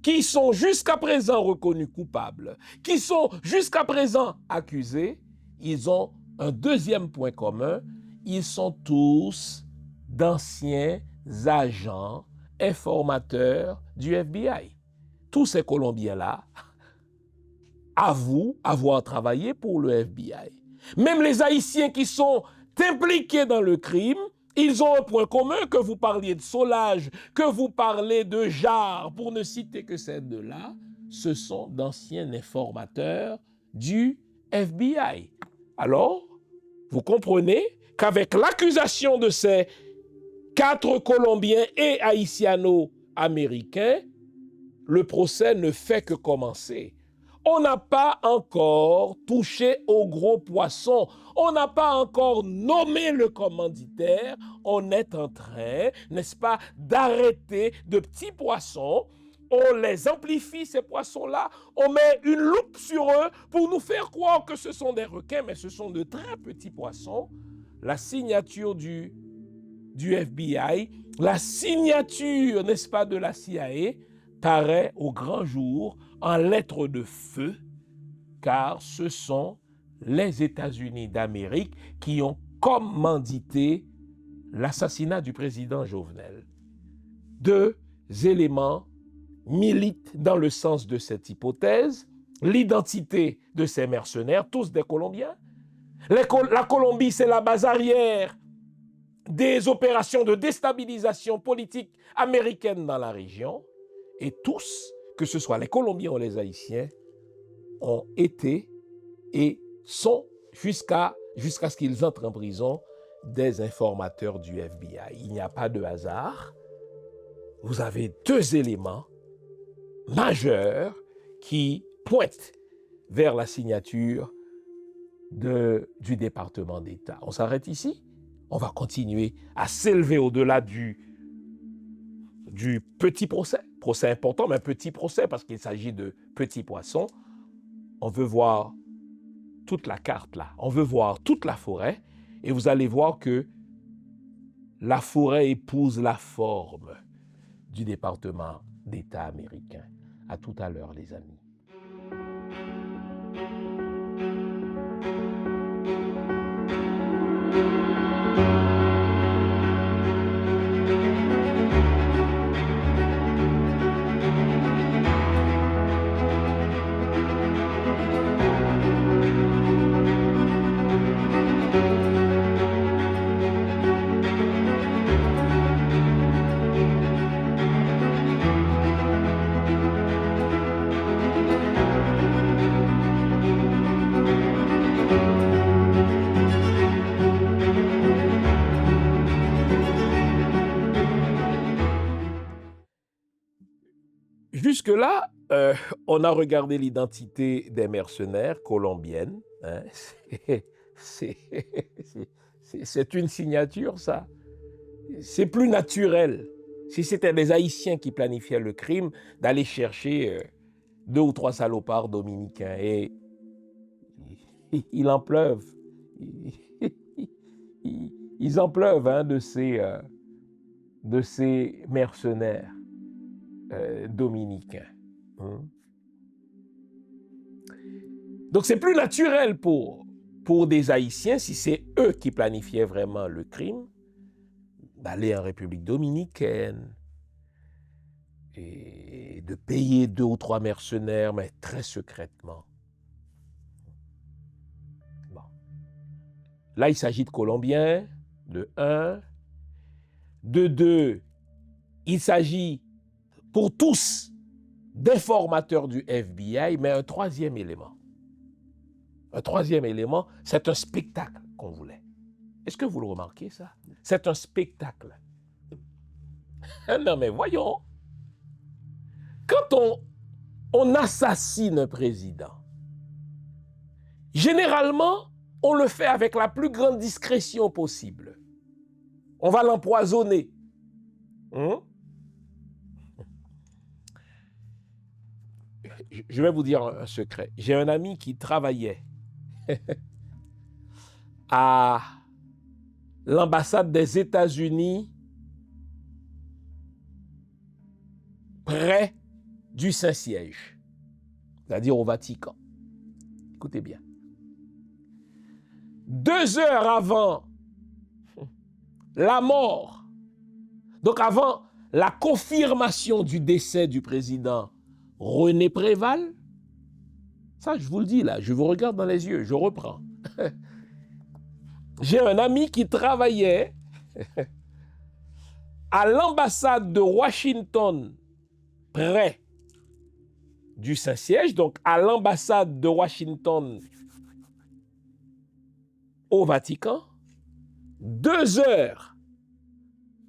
qui sont jusqu'à présent reconnus coupables, qui sont jusqu'à présent accusés, ils ont un deuxième point commun, ils sont tous d'anciens agents, informateurs du FBI. Tous ces Colombiens-là avouent avoir travaillé pour le FBI. Même les Haïtiens qui sont impliqués dans le crime, ils ont un point commun, que vous parliez de Solage, que vous parlez de Jarre, pour ne citer que ces deux-là, ce sont d'anciens informateurs du FBI. Alors, vous comprenez qu'avec l'accusation de ces 4 Colombiens et Haïtiano-Américains, le procès ne fait que commencer. On n'a pas encore touché au gros poisson. On n'a pas encore nommé le commanditaire. On est en train, n'est-ce pas, d'arrêter de petits poissons. On les amplifie, ces poissons-là. On met une loupe sur eux pour nous faire croire que ce sont des requins, mais ce sont de très petits poissons. La signature du FBI, la signature, n'est-ce pas, de la CIA, paraît au grand jour en lettres de feu, car ce sont les États-Unis d'Amérique qui ont commandité l'assassinat du président Jovenel. 2 éléments militent dans le sens de cette hypothèse: l'identité de ces mercenaires, tous des Colombiens. La Colombie, c'est la base arrière des opérations de déstabilisation politique américaine dans la région. Et tous, que ce soit les Colombiens ou les Haïtiens, ont été et sont, jusqu'à ce qu'ils entrent en prison, des informateurs du FBI. Il n'y a pas de hasard. Vous avez 2 éléments majeurs qui pointent vers la signature du département d'État. On s'arrête ici. On va continuer à s'élever au-delà du petit procès important, mais un petit procès parce qu'il s'agit de petits poissons. On veut voir toute la carte là, on veut voir toute la forêt, et vous allez voir que la forêt épouse la forme du département d'État américain. À tout à l'heure, les amis. Jusque-là, on a regardé l'identité des mercenaires colombiennes. Hein. C'est une signature, ça. C'est plus naturel. si c'était des Haïtiens qui planifiaient le crime, d'aller chercher 2 ou 3 salopards dominicains. Et il en pleuve. Ils en pleuvent hein, de ces mercenaires dominicains. Donc c'est plus naturel pour des Haïtiens, si c'est eux qui planifiaient vraiment le crime, d'aller en République dominicaine et de payer 2 ou 3 mercenaires, mais très secrètement. Bon. Là, il s'agit de Colombiens, de 1. De 2, il s'agit pour tous d'informateurs du FBI, mais un troisième élément. Un troisième élément, c'est un spectacle qu'on voulait. Est-ce que vous le remarquez, ça? C'est un spectacle. Non, mais voyons. Quand on assassine un président, généralement, on le fait avec la plus grande discrétion possible. On va l'empoisonner. Je vais vous dire un secret. J'ai un ami qui travaillait à l'ambassade des États-Unis près du Saint-Siège, c'est-à-dire au Vatican. Écoutez bien. 2 heures avant la mort, donc avant la confirmation du décès du président René Préval, ça je vous le dis là, je vous regarde dans les yeux, je reprends. J'ai un ami qui travaillait à l'ambassade de Washington près du Saint-Siège, donc à l'ambassade de Washington au Vatican, 2 heures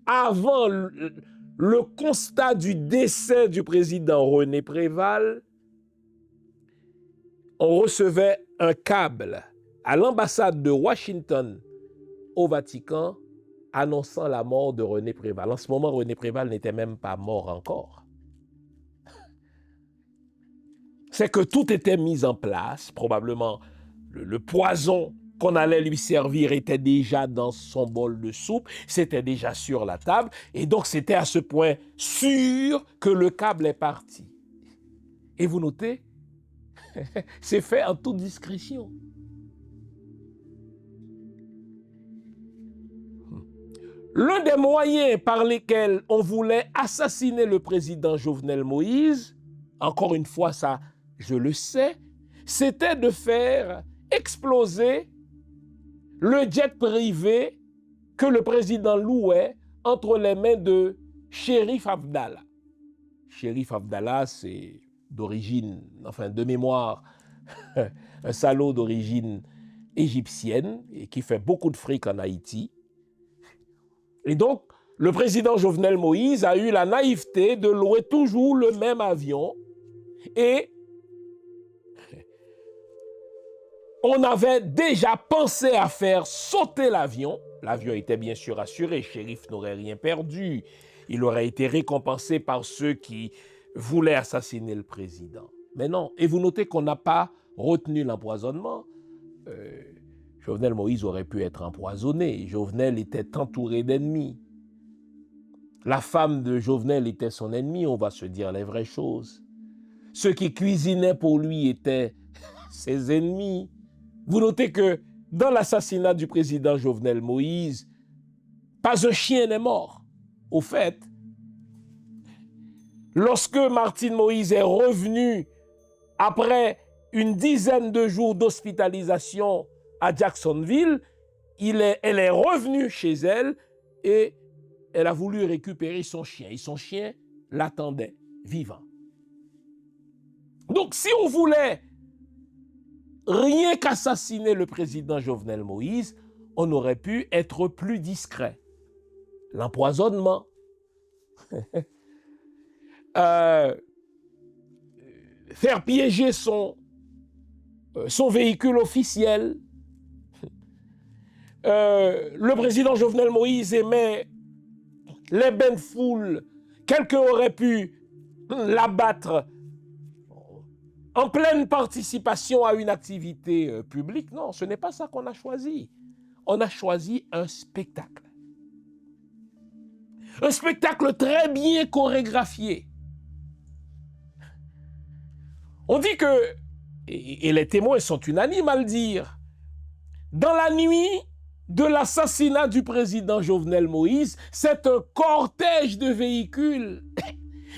avant le constat du décès du président René Préval, on recevait un câble à l'ambassade de Washington au Vatican annonçant la mort de René Préval. En ce moment, René Préval n'était même pas mort encore. C'est que tout était mis en place, probablement le poison qu'on allait lui servir était déjà dans son bol de soupe, c'était déjà sur la table, et donc c'était à ce point sûr que le câble est parti. Et vous notez, c'est fait en toute discrétion. L'un des moyens par lesquels on voulait assassiner le président Jovenel Moïse, encore une fois ça, je le sais, c'était de faire exploser le jet privé que le président louait entre les mains de Chérif Abdallah. Chérif Abdallah, c'est d'origine, enfin de mémoire, un salaud d'origine égyptienne et qui fait beaucoup de fric en Haïti. Et donc, le président Jovenel Moïse a eu la naïveté de louer toujours le même avion et on avait déjà pensé à faire sauter l'avion. L'avion était bien sûr assuré, Chérif n'aurait rien perdu. Il aurait été récompensé par ceux qui voulaient assassiner le président. Mais non, et vous notez qu'on n'a pas retenu l'empoisonnement. Jovenel Moïse aurait pu être empoisonné. Jovenel était entouré d'ennemis. La femme de Jovenel était son ennemi, on va se dire les vraies choses. Ceux qui cuisinaient pour lui étaient ses ennemis. Vous notez que dans l'assassinat du président Jovenel Moïse, pas un chien n'est mort. Au fait, lorsque Martine Moïse est revenue après une dizaine de jours d'hospitalisation à Jacksonville, elle est revenue chez elle et elle a voulu récupérer son chien. Et son chien l'attendait vivant. Donc si on voulait rien qu'assassiner le président Jovenel Moïse, on aurait pu être plus discret. L'empoisonnement. Faire piéger son véhicule officiel. Le président Jovenel Moïse aimait les bains de foule quelqu'un aurait pu l'abattre en pleine participation à une activité publique. Non, ce n'est pas ça qu'on a choisi. On a choisi un spectacle. Un spectacle très bien chorégraphié. On dit que, et les témoins sont unanimes à le dire, dans la nuit de l'assassinat du président Jovenel Moïse, c'est un cortège de véhicules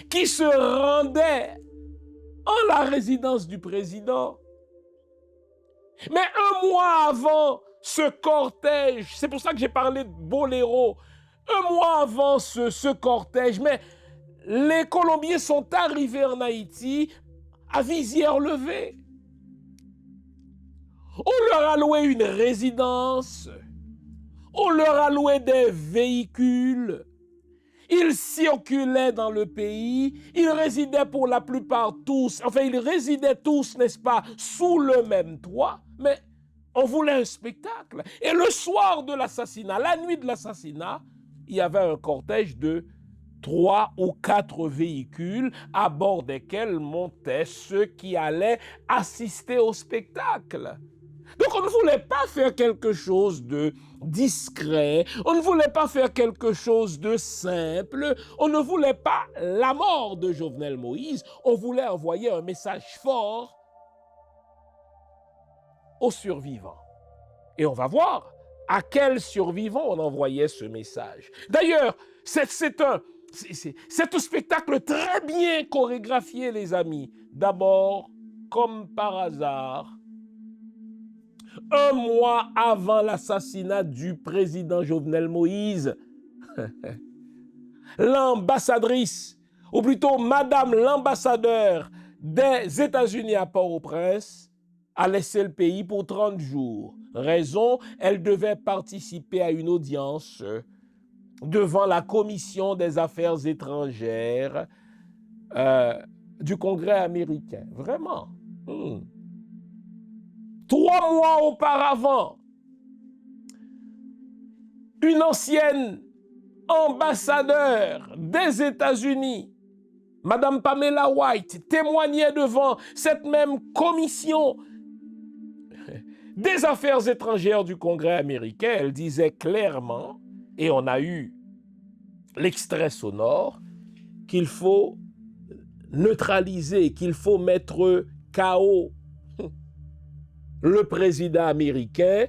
qui se rendait en la résidence du président. Mais un mois avant ce cortège, c'est pour ça que j'ai parlé de boléro, un mois avant ce cortège, mais les Colombiens sont arrivés en Haïti à visière levée. On leur a loué une résidence, on leur a loué des véhicules, ils circulaient dans le pays, ils résidaient pour la plupart tous, enfin ils résidaient tous, n'est-ce pas, sous le même toit, mais on voulait un spectacle. Et le soir de l'assassinat, la nuit de l'assassinat, il y avait un cortège de 3 ou 4 véhicules à bord desquels montaient ceux qui allaient assister au spectacle. Donc on ne voulait pas faire quelque chose de discret, on ne voulait pas faire quelque chose de simple, on ne voulait pas la mort de Jovenel Moïse, on voulait envoyer un message fort aux survivants. Et on va voir à quels survivants on envoyait ce message. D'ailleurs, c'est un spectacle très bien chorégraphié, les amis. D'abord, comme par hasard, un mois avant l'assassinat du président Jovenel Moïse, l'ambassadrice, ou plutôt Madame l'ambassadeur des États-Unis à Port-au-Prince, a laissé le pays pour 30 jours. Raison, elle devait participer à une audience devant la Commission des Affaires étrangères du Congrès américain. Vraiment. 3 mois auparavant, une ancienne ambassadeur des États-Unis, Madame Pamela White, témoignait devant cette même commission des affaires étrangères du Congrès américain. Elle disait clairement, et on a eu l'extrait sonore, qu'il faut neutraliser, qu'il faut mettre KO le président américain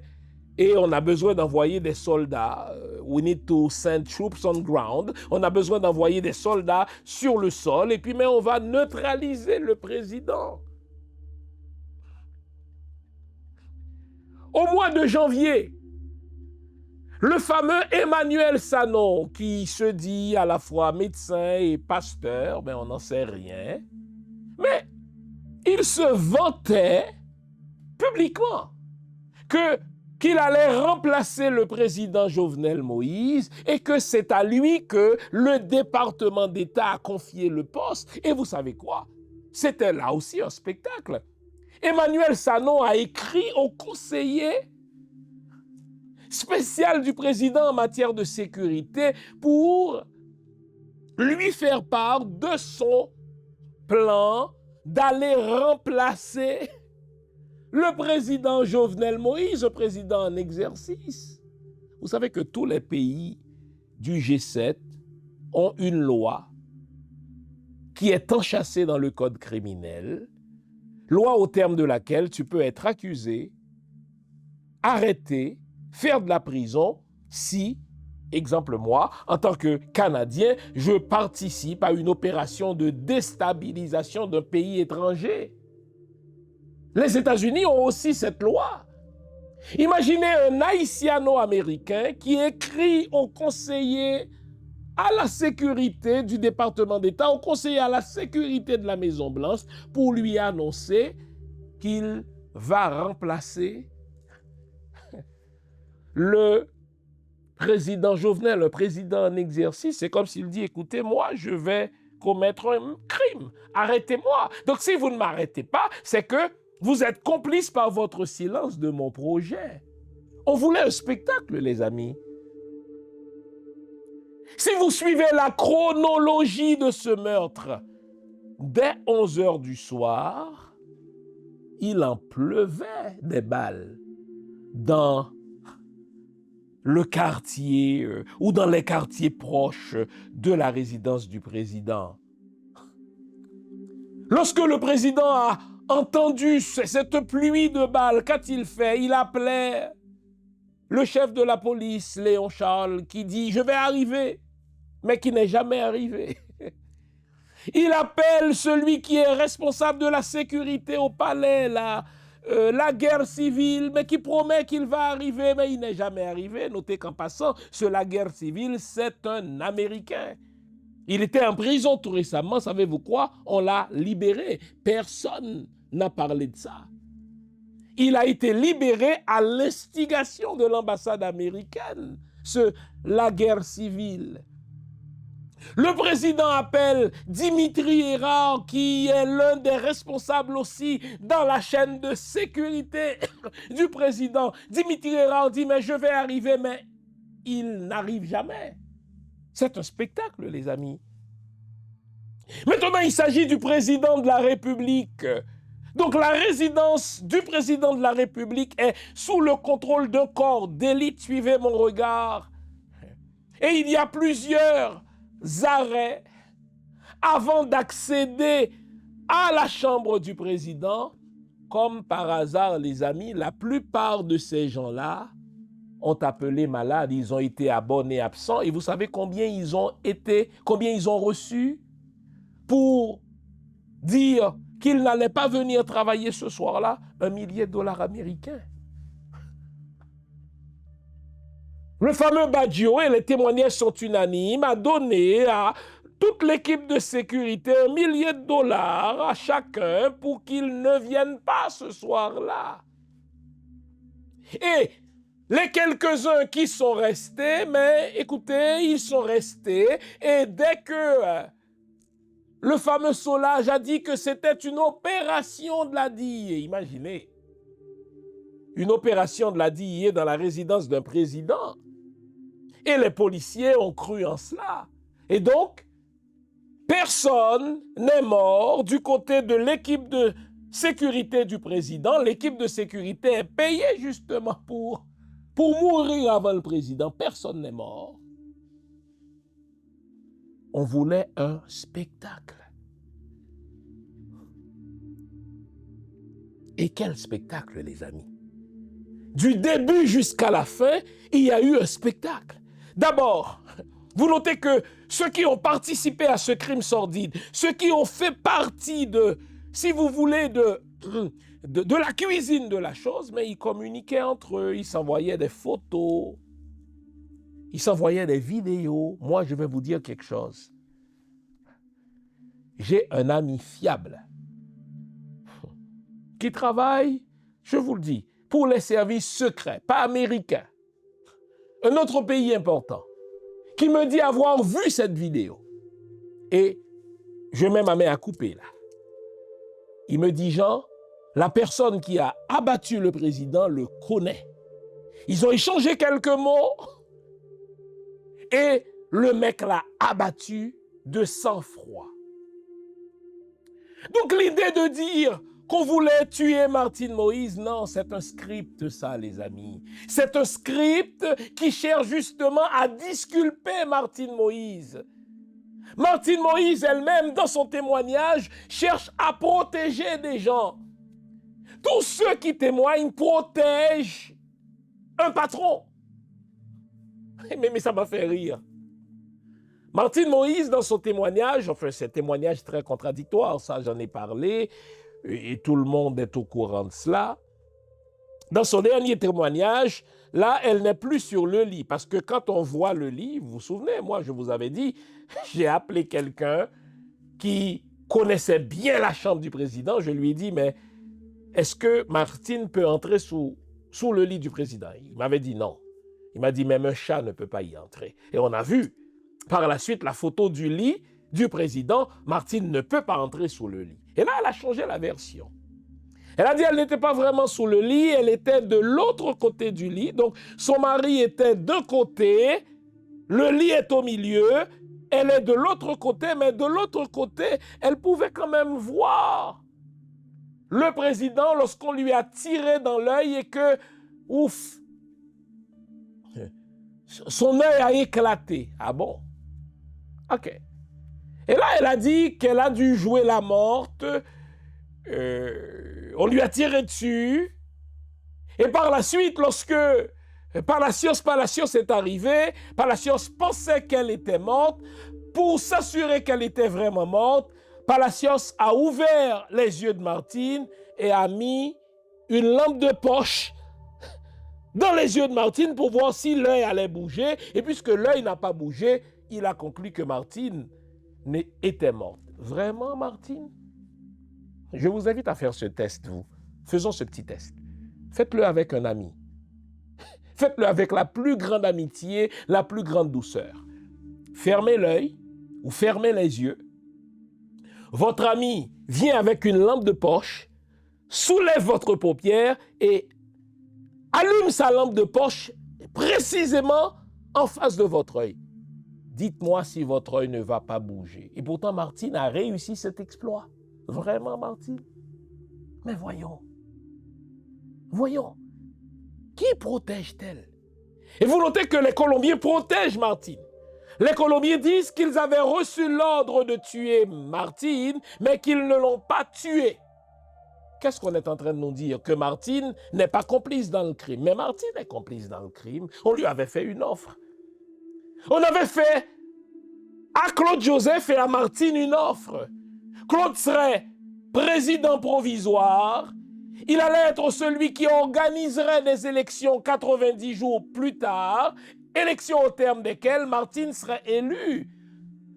et on a besoin d'envoyer des soldats. We need to send troops on ground. On a besoin d'envoyer des soldats sur le sol et puis mais on va neutraliser le président. Au mois de janvier, le fameux Emmanuel Sanon, qui se dit à la fois médecin et pasteur, ben on n'en sait rien, mais il se vantait publiquement qu'il allait remplacer le président Jovenel Moïse et que c'est à lui que le département d'État a confié le poste. Et vous savez quoi? C'était là aussi un spectacle. Emmanuel Sanon a écrit au conseiller spécial du président en matière de sécurité pour lui faire part de son plan d'aller remplacer le président Jovenel Moïse, le président en exercice. Vous savez que tous les pays du G7 ont une loi qui est enchâssée dans le code criminel, loi au terme de laquelle tu peux être accusé, arrêté, faire de la prison si, exemple moi, en tant que Canadien, je participe à une opération de déstabilisation d'un pays étranger. Les États-Unis ont aussi cette loi. Imaginez un haïtiano-américain qui écrit au conseiller à la sécurité du département d'État, au conseiller à la sécurité de la Maison-Blanche, pour lui annoncer qu'il va remplacer le président Jovenel, le président en exercice. C'est comme s'il dit, écoutez, moi, je vais commettre un crime. Arrêtez-moi. Donc, si vous ne m'arrêtez pas, c'est que vous êtes complice par votre silence de mon projet. On voulait un spectacle, les amis. Si vous suivez la chronologie de ce meurtre, dès 11 heures du soir, il en pleuvait des balles dans le quartier ou dans les quartiers proches de la résidence du président. Lorsque le président a entendu cette pluie de balles, qu'a-t-il fait? Il appelait le chef de la police, Léon Charles, qui dit « Je vais arriver », mais qui n'est jamais arrivé. Il appelle celui qui est responsable de la sécurité au palais, la guerre civile, mais qui promet qu'il va arriver, mais il n'est jamais arrivé. Notez qu'en passant, la guerre civile, c'est un Américain. Il était en prison tout récemment, savez-vous quoi? On l'a libéré. Personne n'a parlé de ça. Il a été libéré à l'instigation de l'ambassade américaine, la guerre civile. Le président appelle Dimitri Hérard, qui est l'un des responsables aussi dans la chaîne de sécurité du président. Dimitri Hérard dit, mais je vais arriver, mais il n'arrive jamais. C'est un spectacle, les amis. Maintenant, il s'agit du président de la République. Donc, la résidence du président de la République est sous le contrôle d'un corps d'élite. Suivez mon regard. Et il y a plusieurs arrêts avant d'accéder à la chambre du président. Comme par hasard, les amis, la plupart de ces gens-là ont appelé malades, ils ont été abonnés absents. Et vous savez combien ils ont reçu pour dire qu'ils n'allaient pas venir travailler ce soir-là? $1 million américains. Le fameux Baggio, et les témoignages sont unanimes, a donné à toute l'équipe de sécurité $1 million à chacun pour qu'ils ne viennent pas ce soir-là. Et les quelques-uns qui sont restés, mais écoutez, ils sont restés, et dès que le fameux Solage a dit que c'était une opération de la DIA, imaginez, une opération de la DIA dans la résidence d'un président. Et les policiers ont cru en cela. Et donc, personne n'est mort du côté de l'équipe de sécurité du président. L'équipe de sécurité est payée justement pour mourir avant le président. Personne n'est mort. On voulait un spectacle. Et quel spectacle, les amis! Du début jusqu'à la fin, il y a eu un spectacle. D'abord, vous notez que ceux qui ont participé à ce crime sordide, ceux qui ont fait partie de, si vous voulez, de la cuisine de la chose, mais ils communiquaient entre eux, ils s'envoyaient des photos, ils s'envoyaient des vidéos. Moi, je vais vous dire quelque chose. J'ai un ami fiable qui travaille, je vous le dis, pour les services secrets, pas américains. Un autre pays important, qui me dit avoir vu cette vidéo. Et je mets ma main à couper là. Il me dit, Jean, la personne qui a abattu le président le connaît. Ils ont échangé quelques mots et le mec l'a abattu de sang-froid. Donc l'idée de dire qu'on voulait tuer Martine Moïse, non, c'est un script ça, les amis. C'est un script qui cherche justement à disculper Martine Moïse. Martine Moïse elle-même, dans son témoignage, cherche à protéger des gens. Tous ceux qui témoignent protègent un patron. Mais ça m'a fait rire. Martine Moïse, dans son témoignage, enfin c'est un témoignage très contradictoire, ça j'en ai parlé, et tout le monde est au courant de cela. Dans son dernier témoignage, là, elle n'est plus sur le lit, parce que quand on voit le lit, vous vous souvenez, moi je vous avais dit, j'ai appelé quelqu'un qui connaissait bien la chambre du président, je lui ai dit, mais est-ce que Martine peut entrer sous le lit du président? Il m'avait dit non. Il m'a dit, même un chat ne peut pas y entrer. Et on a vu par la suite la photo du lit du président, Martine ne peut pas entrer sous le lit. Et là, elle a changé la version. Elle a dit qu'elle n'était pas vraiment sous le lit, elle était de l'autre côté du lit. Donc, son mari était d'un côté Le lit est au milieu, elle est de l'autre côté, mais de l'autre côté, elle pouvait quand même voir le président lorsqu'on lui a tiré dans l'œil et que, ouf, son œil a éclaté. Ah bon? OK. Et là, elle a dit qu'elle a dû jouer la morte. On lui a tiré dessus. Et par la suite, lorsque Palacios est arrivé, Palacios pensait qu'elle était morte. Pour s'assurer qu'elle était vraiment morte, Palacios a ouvert les yeux de Martine et a mis une lampe de poche dans les yeux de Martine pour voir si l'œil allait bouger. Et puisque l'œil n'a pas bougé, il a conclu que Martine était morte. Vraiment, Martine? Je vous invite à faire ce test, vous. Faisons ce petit test. Faites-le avec un ami. Faites-le avec la plus grande amitié, la plus grande douceur. Fermez l'œil ou fermez les yeux. Votre ami vient avec une lampe de poche, soulève votre paupière et allume sa lampe de poche précisément en face de votre œil. Dites-moi si votre œil ne va pas bouger. Et pourtant, Martine a réussi cet exploit. Vraiment, Martine? Mais voyons. Voyons. Qui protège-t-elle? Et vous notez que les Colombiens protègent Martine. Les Colombiens disent qu'ils avaient reçu l'ordre de tuer Martine, mais qu'ils ne l'ont pas tuée. Qu'est-ce qu'on est en train de nous dire? Que Martine n'est pas complice dans le crime. Mais Martine est complice dans le crime. On lui avait fait une offre. On avait fait à Claude Joseph et à Martine une offre. Claude serait président provisoire. Il allait être celui qui organiserait des élections 90 jours plus tard, élections au terme desquelles Martine serait élue.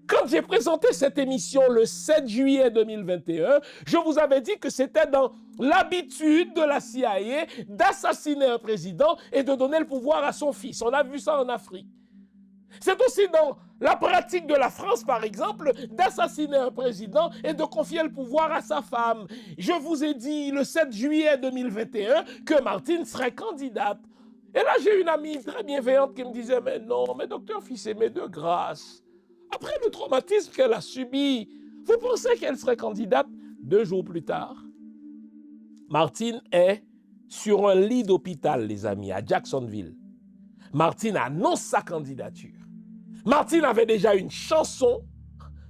Quand j'ai présenté cette émission le 7 juillet 2021, je vous avais dit que c'était dans l'habitude de la CIA d'assassiner un président et de donner le pouvoir à son fils. On a vu ça en Afrique. C'est aussi dans la pratique de la France, par exemple, d'assassiner un président et de confier le pouvoir à sa femme. Je vous ai dit le 7 juillet 2021 que Martine serait candidate. Et là, j'ai une amie très bienveillante qui me disait « Mais non, mais docteur Fils-Aimé, de grâce, après le traumatisme qu'elle a subi, vous pensez qu'elle serait candidate ?» 2 jours plus tard, Martine est sur un lit d'hôpital, les amis, à Jacksonville. Martine annonce sa candidature. Martine avait déjà une chanson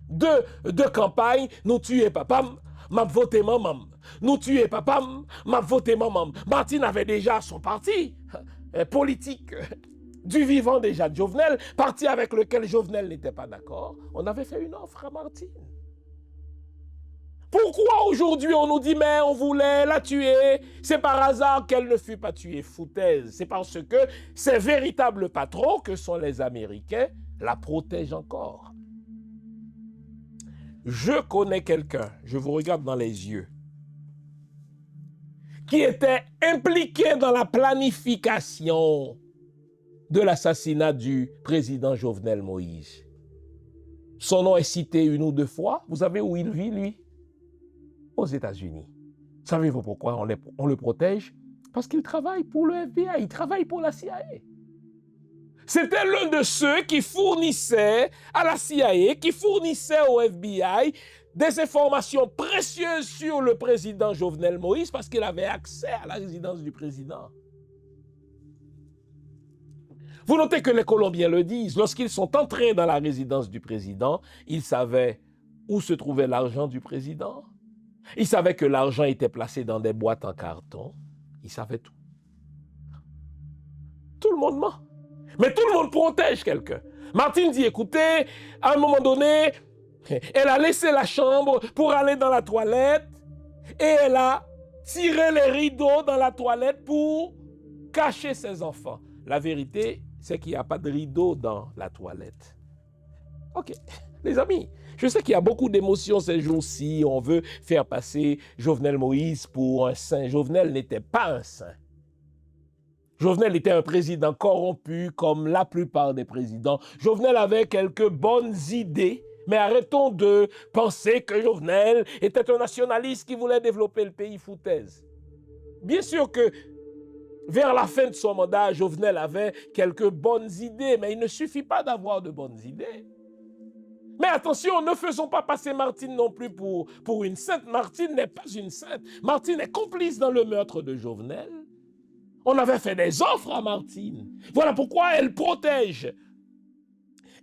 de campagne. Nous tuer papa, m'a voté maman. Nous tuer papa, m'a voté maman. Martine avait déjà son parti politique du vivant déjà de Jovenel, parti avec lequel Jovenel n'était pas d'accord. On avait fait une offre à Martine. Pourquoi aujourd'hui on nous dit mais on voulait la tuer? C'est par hasard qu'elle ne fut pas tuée. Foutaise. C'est parce que ces véritables patrons que sont les Américains la protègent encore. Je connais quelqu'un, je vous regarde dans les yeux, qui était impliqué dans la planification de l'assassinat du président Jovenel Moïse. Son nom est cité 1 ou 2 fois. Vous savez où il vit, lui? Aux États-Unis. Savez-vous pourquoi on le protège? Parce qu'il travaille pour le FBI, il travaille pour la CIA. C'était l'un de ceux qui fournissait à la CIA, qui fournissait au FBI des informations précieuses sur le président Jovenel Moïse parce qu'il avait accès à la résidence du président. Vous notez que les Colombiens le disent, lorsqu'ils sont entrés dans la résidence du président, ils savaient où se trouvait l'argent du président. Ils savaient que l'argent était placé dans des boîtes en carton. Ils savaient tout. Tout le monde ment. Mais tout le monde protège quelqu'un. Martine dit, écoutez, à un moment donné, elle a laissé la chambre pour aller dans la toilette et elle a tiré les rideaux dans la toilette pour cacher ses enfants. La vérité, c'est qu'il n'y a pas de rideau dans la toilette. Ok, les amis, je sais qu'il y a beaucoup d'émotions ces jours-ci. On veut faire passer Jovenel Moïse pour un saint. Jovenel n'était pas un saint. Jovenel était un président corrompu comme la plupart des présidents. Jovenel avait quelques bonnes idées, mais arrêtons de penser que Jovenel était un nationaliste qui voulait développer le pays. Foutaise. Bien sûr que vers la fin de son mandat, Jovenel avait quelques bonnes idées, mais il ne suffit pas d'avoir de bonnes idées. Mais attention, ne faisons pas passer Martine non plus pour une sainte. Martine n'est pas une sainte. Martine est complice dans le meurtre de Jovenel. On avait fait des offres à Martine. Voilà pourquoi elle protège.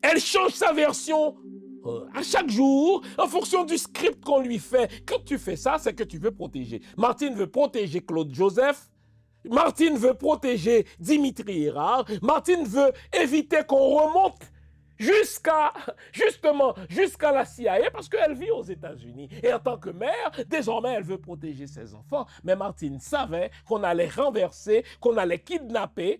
Elle change sa version à chaque jour en fonction du script qu'on lui fait. Quand tu fais ça, c'est que tu veux protéger. Martine veut protéger Claude Joseph. Martine veut protéger Dimitri Hérard. Martine veut éviter qu'on remonte jusqu'à la CIA parce qu'elle vit aux États-Unis. Et en tant que mère, désormais, elle veut protéger ses enfants. Mais Martine savait qu'on allait renverser, qu'on allait kidnapper.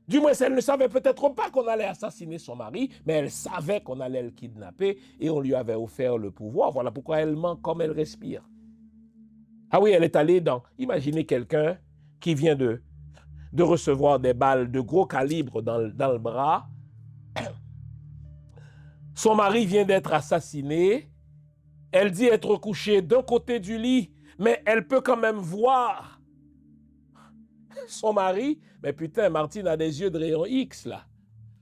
Du moins, elle ne savait peut-être pas qu'on allait assassiner son mari, mais elle savait qu'on allait le kidnapper et on lui avait offert le pouvoir. Voilà pourquoi elle ment comme elle respire. Ah oui, elle est allée dans... Imaginez quelqu'un qui vient de recevoir des balles de gros calibre dans le bras. Son mari vient d'être assassiné. Elle dit être couchée d'un côté du lit, mais elle peut quand même voir son mari. Mais putain, Martine a des yeux de rayon X, là.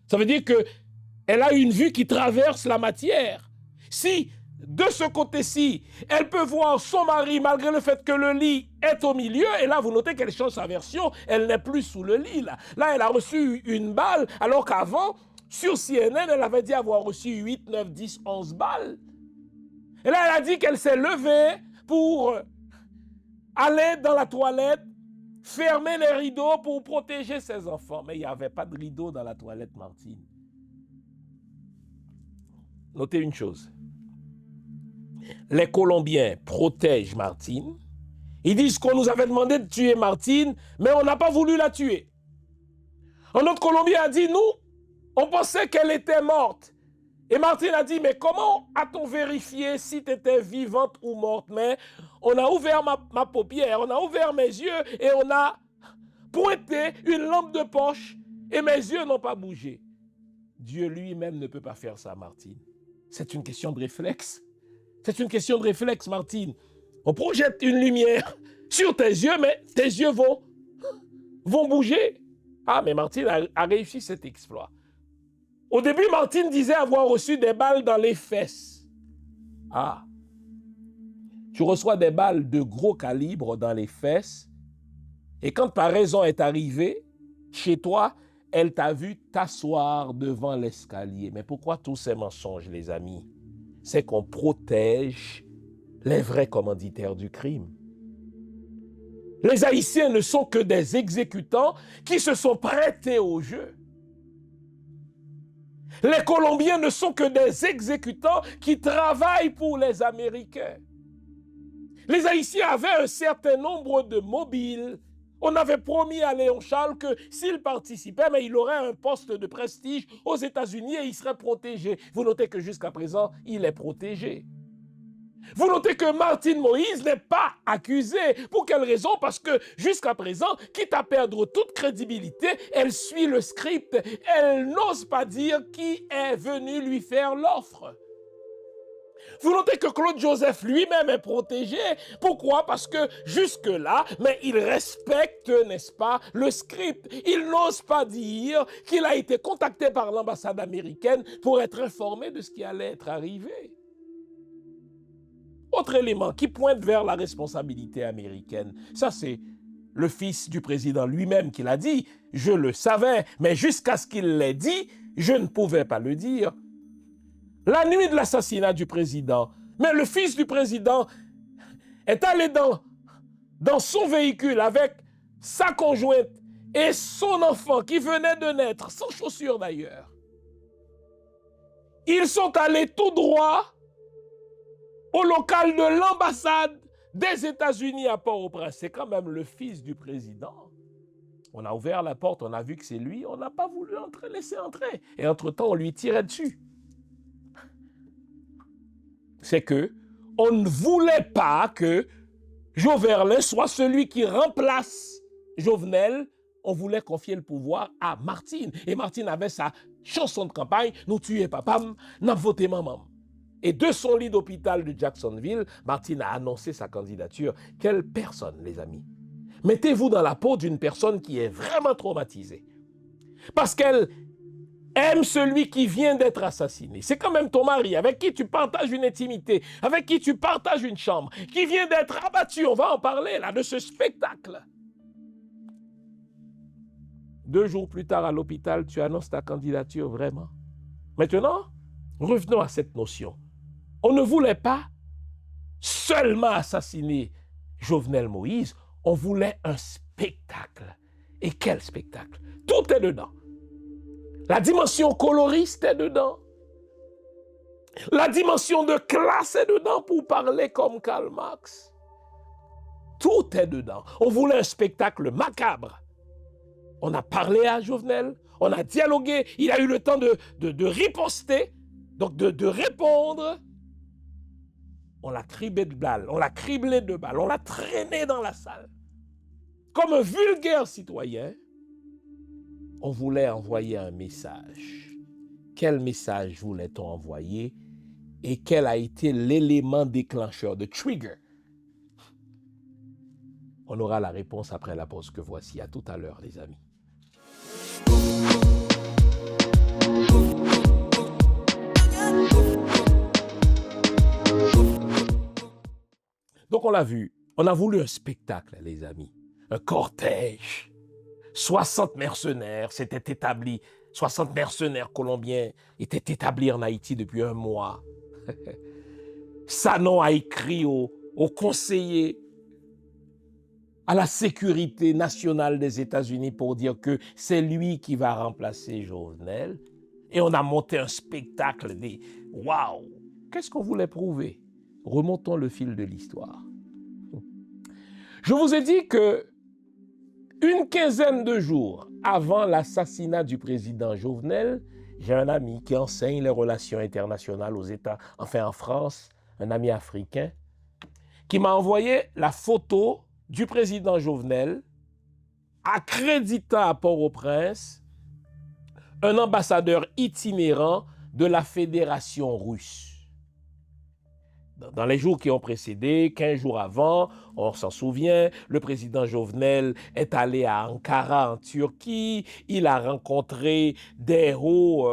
Ça veut dire qu'elle a une vue qui traverse la matière. Si, de ce côté-ci, elle peut voir son mari malgré le fait que le lit est au milieu, et là, vous notez qu'elle change sa version, elle n'est plus sous le lit, là. Là, elle a reçu une balle, alors qu'avant, sur CNN, elle avait dit avoir reçu 8, 9, 10, 11 balles. Et là, elle a dit qu'elle s'est levée pour aller dans la toilette, fermer les rideaux pour protéger ses enfants. Mais il n'y avait pas de rideau dans la toilette, Martine. Notez une chose. Les Colombiens protègent Martine. Ils disent qu'on nous avait demandé de tuer Martine, mais on n'a pas voulu la tuer. Un autre Colombien a dit, nous, on pensait qu'elle était morte. Et Martine a dit, mais comment a-t-on vérifié si tu étais vivante ou morte? Mais on a ouvert ma paupière, on a ouvert mes yeux et on a pointé une lampe de poche et mes yeux n'ont pas bougé. Dieu lui-même ne peut pas faire ça, Martine. C'est une question de réflexe. C'est une question de réflexe, Martine. On projette une lumière sur tes yeux, mais tes yeux vont bouger. Ah, mais Martine a réussi cet exploit. Au début, Martine disait avoir reçu des balles dans les fesses. Ah, tu reçois des balles de gros calibre dans les fesses et quand ta raison est arrivée, chez toi, elle t'a vu t'asseoir devant l'escalier. Mais pourquoi tous ces mensonges, les amis? C'est qu'on protège les vrais commanditaires du crime. Les Haïtiens ne sont que des exécutants qui se sont prêtés au jeu. Les Colombiens ne sont que des exécutants qui travaillent pour les Américains. Les Haïtiens avaient un certain nombre de mobiles. On avait promis à Léon Charles que s'il participait, mais il aurait un poste de prestige aux États-Unis et il serait protégé. Vous notez que jusqu'à présent, il est protégé. Vous notez que Martine Moïse n'est pas accusée. Pour quelle raison? Parce que jusqu'à présent, quitte à perdre toute crédibilité, elle suit le script. Elle n'ose pas dire qui est venu lui faire l'offre. Vous notez que Claude Joseph lui-même est protégé. Pourquoi? Parce que jusque-là, mais il respecte, n'est-ce pas, le script. Il n'ose pas dire qu'il a été contacté par l'ambassade américaine pour être informé de ce qui allait être arrivé. Autre élément qui pointe vers la responsabilité américaine, ça c'est le fils du président lui-même qui l'a dit. Je le savais, mais jusqu'à ce qu'il l'ait dit, je ne pouvais pas le dire. La nuit de l'assassinat du président, mais le fils du président est allé dans son véhicule avec sa conjointe et son enfant qui venait de naître, sans chaussures d'ailleurs. Ils sont allés tout droit au local de l'ambassade des États-Unis à Port-au-Prince. C'est quand même le fils du président. On a ouvert la porte, on a vu que c'est lui, on n'a pas voulu laisser entrer. Et entre-temps, on lui tirait dessus. C'est que on ne voulait pas que Joverlin soit celui qui remplace Jovenel. On voulait confier le pouvoir à Martine. Et Martine avait sa chanson de campagne, « Nous tuer papam, n'a voté maman ». Et de son lit d'hôpital de Jacksonville, Martine a annoncé sa candidature. Quelle personne, les amis? Mettez-vous dans la peau d'une personne qui est vraiment traumatisée. Parce qu'elle aime celui qui vient d'être assassiné. C'est quand même ton mari avec qui tu partages une intimité, avec qui tu partages une chambre, qui vient d'être abattu. On va en parler là, de ce spectacle. 2 jours plus tard à l'hôpital, tu annonces ta candidature vraiment. Maintenant, revenons à cette notion. On ne voulait pas seulement assassiner Jovenel Moïse, on voulait un spectacle. Et quel spectacle? Tout est dedans. La dimension coloriste est dedans. La dimension de classe est dedans pour parler comme Karl Marx. Tout est dedans. On voulait un spectacle macabre. On a parlé à Jovenel, on a dialogué, il a eu le temps de riposter, donc de répondre. On l'a criblé de balles, on l'a traîné dans la salle. Comme un vulgaire citoyen, on voulait envoyer un message. Quel message voulait-on envoyer et quel a été l'élément déclencheur, de trigger? On aura la réponse après la pause que voici. À tout à l'heure, les amis. Donc on l'a vu, on a voulu un spectacle, les amis, un cortège. 60 mercenaires s'étaient établis, 60 mercenaires colombiens étaient établis en Haïti depuis 1 mois. Sanon a écrit au conseiller à la sécurité nationale des États-Unis pour dire que c'est lui qui va remplacer Jovenel. Et on a monté un spectacle des « Waouh !» Qu'est-ce qu'on voulait prouver? Remontons le fil de l'histoire. Je vous ai dit que une quinzaine de jours avant l'assassinat du président Jovenel, j'ai un ami qui enseigne les relations internationales aux États, enfin en France, un ami africain, qui m'a envoyé la photo du président Jovenel accréditant à Port-au-Prince un ambassadeur itinérant de la Fédération russe. Dans les jours qui ont précédé, 15 jours avant, on s'en souvient, le président Jovenel est allé à Ankara en Turquie, il a rencontré des hauts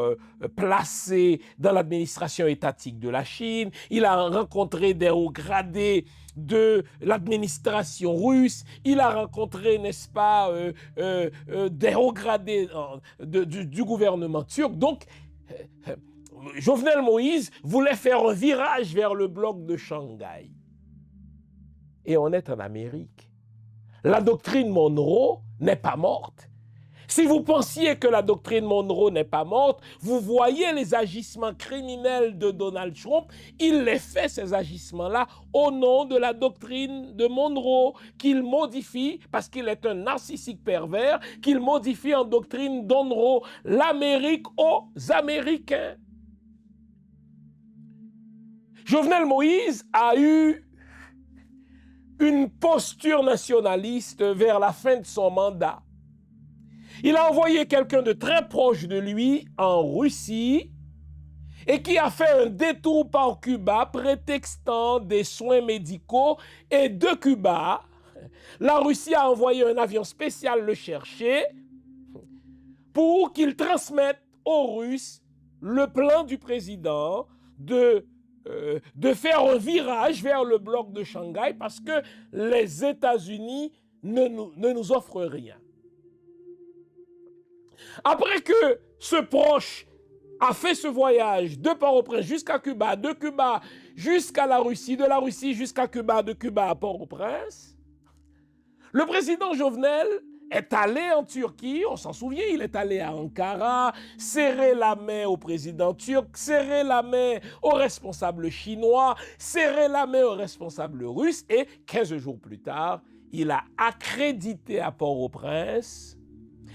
placés dans l'administration étatique de la Chine, il a rencontré des hauts gradés de l'administration russe, il a rencontré, n'est-ce pas, des hauts gradés du gouvernement turc. Donc, Jovenel Moïse voulait faire un virage vers le bloc de Shanghai. Et on est en Amérique. La doctrine Monroe n'est pas morte. Si vous pensiez que la doctrine Monroe n'est pas morte, vous voyez les agissements criminels de Donald Trump. Il les fait, ces agissements-là, au nom de la doctrine de Monroe, qu'il modifie, parce qu'il est un narcissique pervers, qu'il modifie en doctrine Monroe, l'Amérique aux Américains. Jovenel Moïse a eu une posture nationaliste vers la fin de son mandat. Il a envoyé quelqu'un de très proche de lui en Russie et qui a fait un détour par Cuba prétextant des soins médicaux. Et de Cuba, la Russie a envoyé un avion spécial le chercher pour qu'il transmette aux Russes le plan du président de faire un virage vers le bloc de Shanghai parce que les États-Unis ne nous offrent rien. Après que ce proche a fait ce voyage de Port-au-Prince jusqu'à Cuba, de Cuba jusqu'à la Russie, de la Russie jusqu'à Cuba, de Cuba à Port-au-Prince, le président Jovenel est allé en Turquie, on s'en souvient, il est allé à Ankara, serrer la main au président turc, serrer la main aux responsables chinois, serrer la main aux responsables russes, et 15 jours plus tard, il a accrédité à Port-au-Prince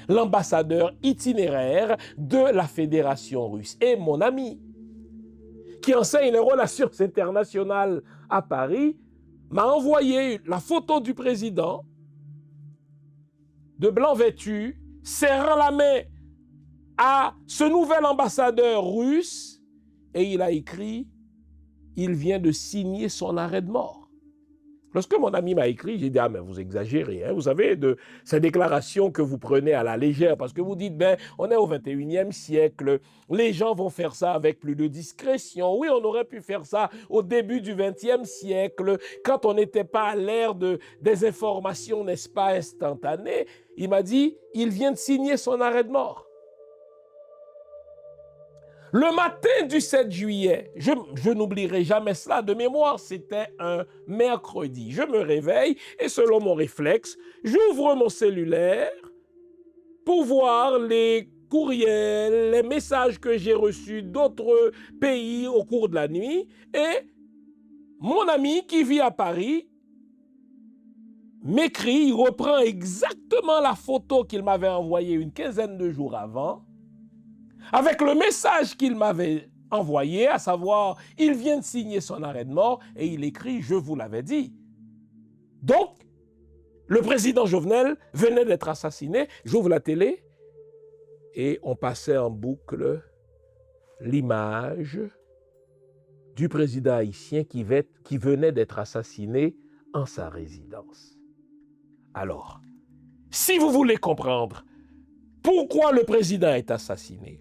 l'ambassadeur itinéraire de la Fédération russe. Et mon ami, qui enseigne les relations internationales à Paris, m'a envoyé la photo du président de blanc vêtu, serrant la main à ce nouvel ambassadeur russe, et il a écrit « Il vient de signer son arrêt de mort ». Lorsque mon ami m'a écrit, j'ai dit, ah mais vous exagérez, hein? Vous savez, de ces déclarations que vous prenez à la légère, parce que vous dites, ben, on est au 21e siècle, les gens vont faire ça avec plus de discrétion. Oui, on aurait pu faire ça au début du 20e siècle, quand on n'était pas à l'ère des informations, n'est-ce pas, instantanées. Il m'a dit, il vient de signer son arrêt de mort. Le matin du 7 juillet, je n'oublierai jamais cela, de mémoire, c'était un mercredi. Je me réveille et selon mon réflexe, j'ouvre mon cellulaire pour voir les courriels, les messages que j'ai reçus d'autres pays au cours de la nuit. Et mon ami qui vit à Paris m'écrit, il reprend exactement la photo qu'il m'avait envoyée une quinzaine de jours avant, avec le message qu'il m'avait envoyé, à savoir, il vient de signer son arrêt de mort, et il écrit, je vous l'avais dit. Donc, le président Jovenel venait d'être assassiné, j'ouvre la télé, et on passait en boucle l'image du président haïtien qui venait d'être assassiné en sa résidence. Alors, si vous voulez comprendre pourquoi le président est assassiné,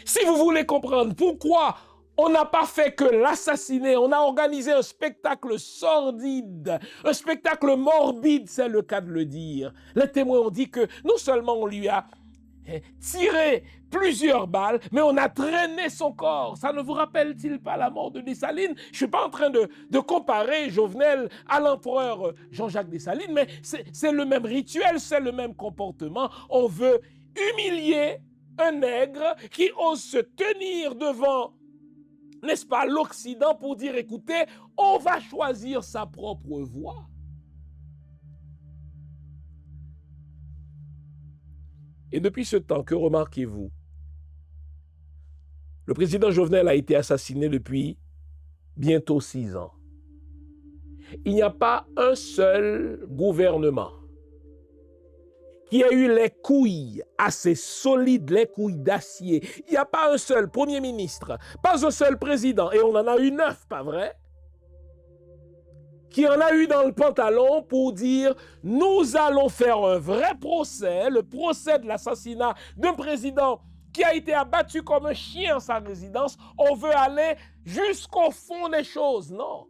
si vous voulez comprendre pourquoi on n'a pas fait que l'assassiner, on a organisé un spectacle sordide, un spectacle morbide, c'est le cas de le dire. Les témoins ont dit que non seulement on lui a tiré plusieurs balles, mais on a traîné son corps. Ça ne vous rappelle-t-il pas la mort de Dessalines? Je ne suis pas en train de comparer Jovenel à l'empereur Jean-Jacques Dessalines, mais c'est le même rituel, c'est le même comportement. On veut humilier un nègre qui ose se tenir devant, n'est-ce pas, l'Occident pour dire, écoutez, on va choisir sa propre voie. Et depuis ce temps, que remarquez-vous? Le président Jovenel a été assassiné depuis bientôt 6 ans. Il n'y a pas un seul gouvernement qui a eu les couilles assez solides, les couilles d'acier. Il n'y a pas un seul Premier ministre, pas un seul président, et on en a eu 9, pas vrai? Qui en a eu dans le pantalon pour dire « Nous allons faire un vrai procès, le procès de l'assassinat d'un président qui a été abattu comme un chien en sa résidence. On veut aller jusqu'au fond des choses. » Non.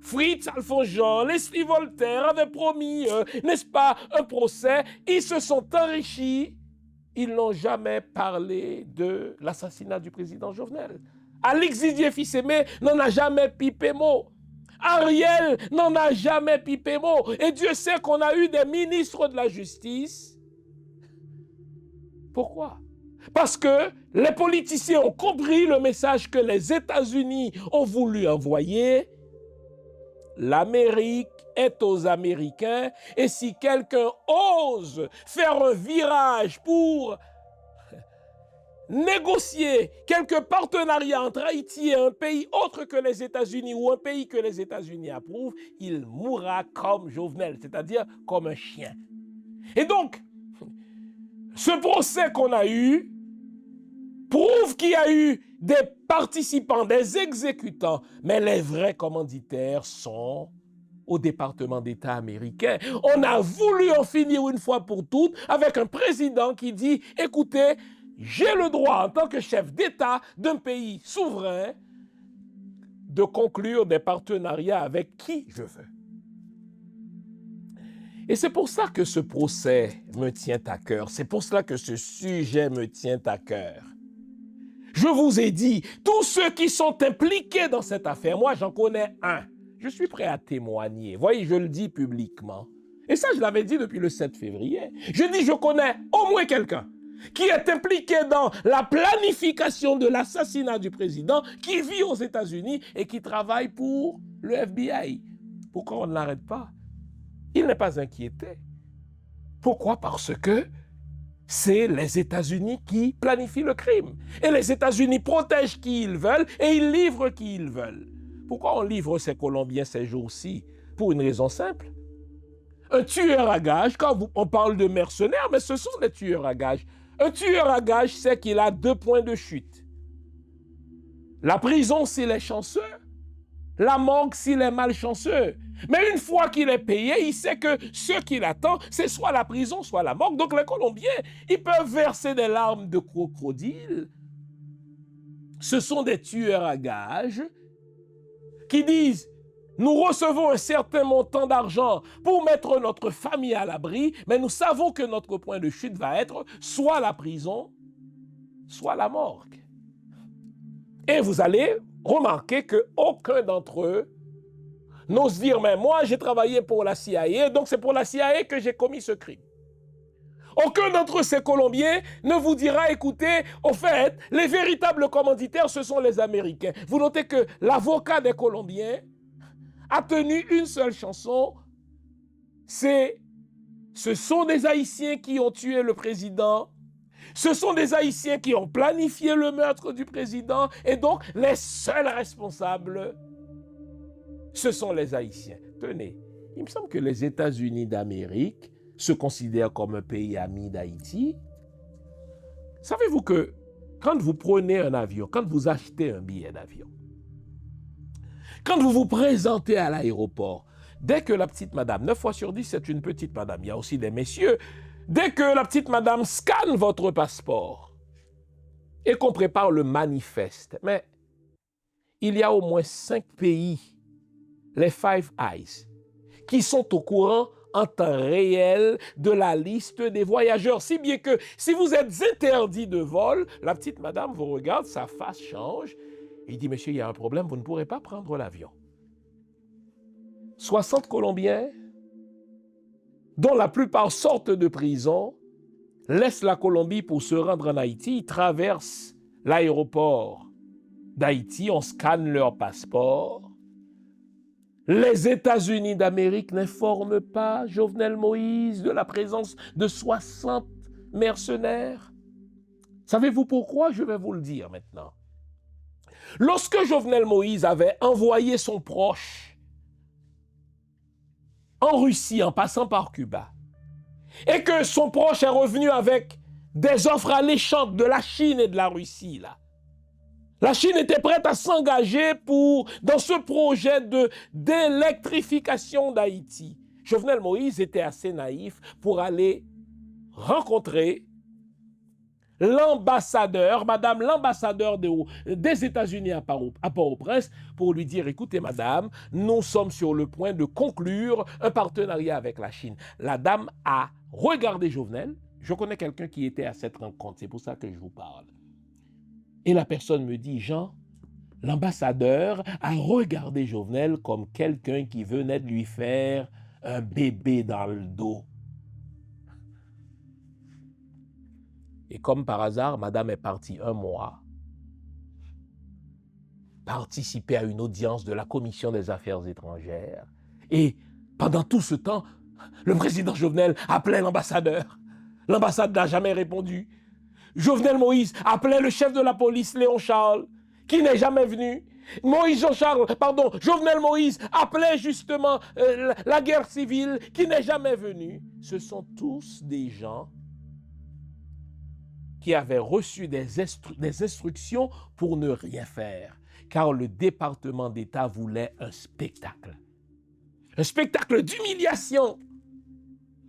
Fritz, Alphonse Jean, Leslie Voltaire avaient promis, n'est-ce pas, un procès. Ils se sont enrichis. Ils n'ont jamais parlé de l'assassinat du président Jovenel. Alix Didier Fils-Aimé n'en a jamais pipé mot. Ariel n'en a jamais pipé mot. Et Dieu sait qu'on a eu des ministres de la justice. Pourquoi? Parce que les politiciens ont compris le message que les États-Unis ont voulu envoyer. L'Amérique est aux Américains, et si quelqu'un ose faire un virage pour négocier quelques partenariats entre Haïti et un pays autre que les États-Unis ou un pays que les États-Unis approuvent, il mourra comme Jovenel, c'est-à-dire comme un chien. Et donc, ce procès qu'on a eu prouve qu'il y a eu des participants, des exécutants, mais les vrais commanditaires sont au département d'État américain. On a voulu en finir une fois pour toutes avec un président qui dit, écoutez, j'ai le droit en tant que chef d'État d'un pays souverain de conclure des partenariats avec qui je veux. Et c'est pour ça que ce procès me tient à cœur. C'est pour cela que ce sujet me tient à cœur. Je vous ai dit, tous ceux qui sont impliqués dans cette affaire, moi j'en connais un. Je suis prêt à témoigner. Voyez, je le dis publiquement. Et ça, je l'avais dit depuis le 7 février. Je dis, je connais au moins quelqu'un qui est impliqué dans la planification de l'assassinat du président, qui vit aux États-Unis et qui travaille pour le FBI. Pourquoi on ne l'arrête pas? Il n'est pas inquiété. Pourquoi? Parce que c'est les États-Unis qui planifient le crime. Et les États-Unis protègent qui ils veulent et ils livrent qui ils veulent. Pourquoi on livre ces Colombiens ces jours-ci? Pour une raison simple. Un tueur à gages, quand on parle de mercenaires, mais ce sont les tueurs à gages. Un tueur à gages sait qu'il a 2 points de chute. La prison s'il est chanceux, la morgue s'il est malchanceux. Mais une fois qu'il est payé, il sait que ce qui l'attend, c'est soit la prison, soit la mort. Donc les Colombiens, ils peuvent verser des larmes de crocodile. Ce sont des tueurs à gages qui disent: nous recevons un certain montant d'argent pour mettre notre famille à l'abri, mais nous savons que notre point de chute va être soit la prison, soit la morgue. Et vous allez remarquer qu'aucun d'entre eux n'ose dire: mais moi j'ai travaillé pour la CIA, donc c'est pour la CIA que j'ai commis ce crime. Aucun d'entre ces Colombiens ne vous dira: écoutez, au fait, les véritables commanditaires, ce sont les Américains. Vous notez que l'avocat des Colombiens a tenu une seule chanson: ce sont des Haïtiens qui ont tué le président, ce sont des Haïtiens qui ont planifié le meurtre du président, et donc les seuls responsables, ce sont les Haïtiens. Tenez, il me semble que les États-Unis d'Amérique se considèrent comme un pays ami d'Haïti. Savez-vous que quand vous prenez un avion, quand vous achetez un billet d'avion, quand vous vous présentez à l'aéroport, dès que la petite madame, 9 fois sur 10, c'est une petite madame, il y a aussi des messieurs, dès que la petite madame scanne votre passeport et qu'on prépare le manifeste, mais il y a au moins 5 pays, les Five Eyes, qui sont au courant en temps réel de la liste des voyageurs, si bien que si vous êtes interdit de vol, la petite madame vous regarde, sa face change, et il dit: monsieur, il y a un problème, vous ne pourrez pas prendre l'avion. 60 Colombiens, dont la plupart sortent de prison, laissent la Colombie pour se rendre en Haïti, ils traversent l'aéroport d'Haïti, on scanne leur passeport. Les États-Unis d'Amérique n'informent pas Jovenel Moïse de la présence de 60 mercenaires. Savez-vous pourquoi? Je vais vous le dire maintenant. Lorsque Jovenel Moïse avait envoyé son proche en Russie en passant par Cuba, et que son proche est revenu avec des offres alléchantes de la Chine et de la Russie, là, la Chine était prête à s'engager dans ce projet d'électrification d'Haïti. Jovenel Moïse était assez naïf pour aller rencontrer l'ambassadeur, madame l'ambassadeur des États-Unis à Port-au-Prince, pour lui dire: écoutez madame, nous sommes sur le point de conclure un partenariat avec la Chine. La dame a regardé Jovenel. Je connais quelqu'un qui était à cette rencontre, c'est pour ça que je vous parle. Et la personne me dit: Jean, l'ambassadeur a regardé Jovenel comme quelqu'un qui venait de lui faire un bébé dans le dos. Et comme par hasard, madame est partie un mois participer à une audience de la Commission des Affaires étrangères. Et pendant tout ce temps, le président Jovenel appelait l'ambassadeur. L'ambassade n'a jamais répondu. Jovenel Moïse appelait le chef de la police, Léon Charles, qui n'est jamais venu. Jovenel Moïse appelait justement la guerre civile, qui n'est jamais venue. Ce sont tous des gens qui avaient reçu des instructions pour ne rien faire, car le département d'État voulait un spectacle d'humiliation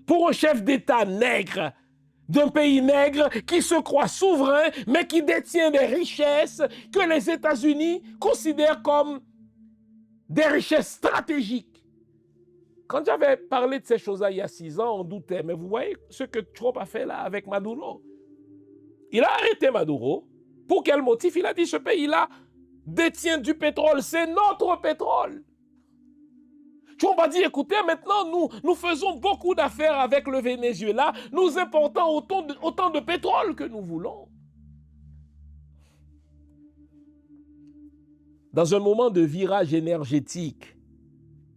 pour un chef d'État nègre, d'un pays nègre qui se croit souverain, mais qui détient des richesses que les États-Unis considèrent comme des richesses stratégiques. Quand j'avais parlé de ces choses-là il y a 6 ans, on doutait. Mais vous voyez ce que Trump a fait là avec Maduro. Il a arrêté Maduro. Pour quel motif? Il a dit: ce pays-là détient du pétrole, c'est notre pétrole. Trump a dit: écoutez, maintenant nous faisons beaucoup d'affaires avec le Venezuela, nous importons autant de pétrole que nous voulons. Dans un moment de virage énergétique,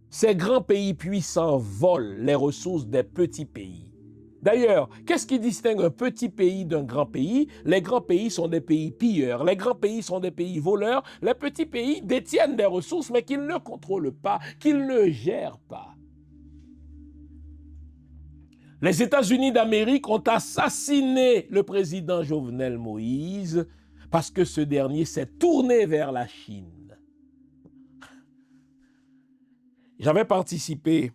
ces grands pays puissants volent les ressources des petits pays. D'ailleurs, qu'est-ce qui distingue un petit pays d'un grand pays? Les grands pays sont des pays pilleurs, les grands pays sont des pays voleurs, les petits pays détiennent des ressources mais qu'ils ne contrôlent pas, qu'ils ne gèrent pas. Les États-Unis d'Amérique ont assassiné le président Jovenel Moïse parce que ce dernier s'est tourné vers la Chine. J'avais participé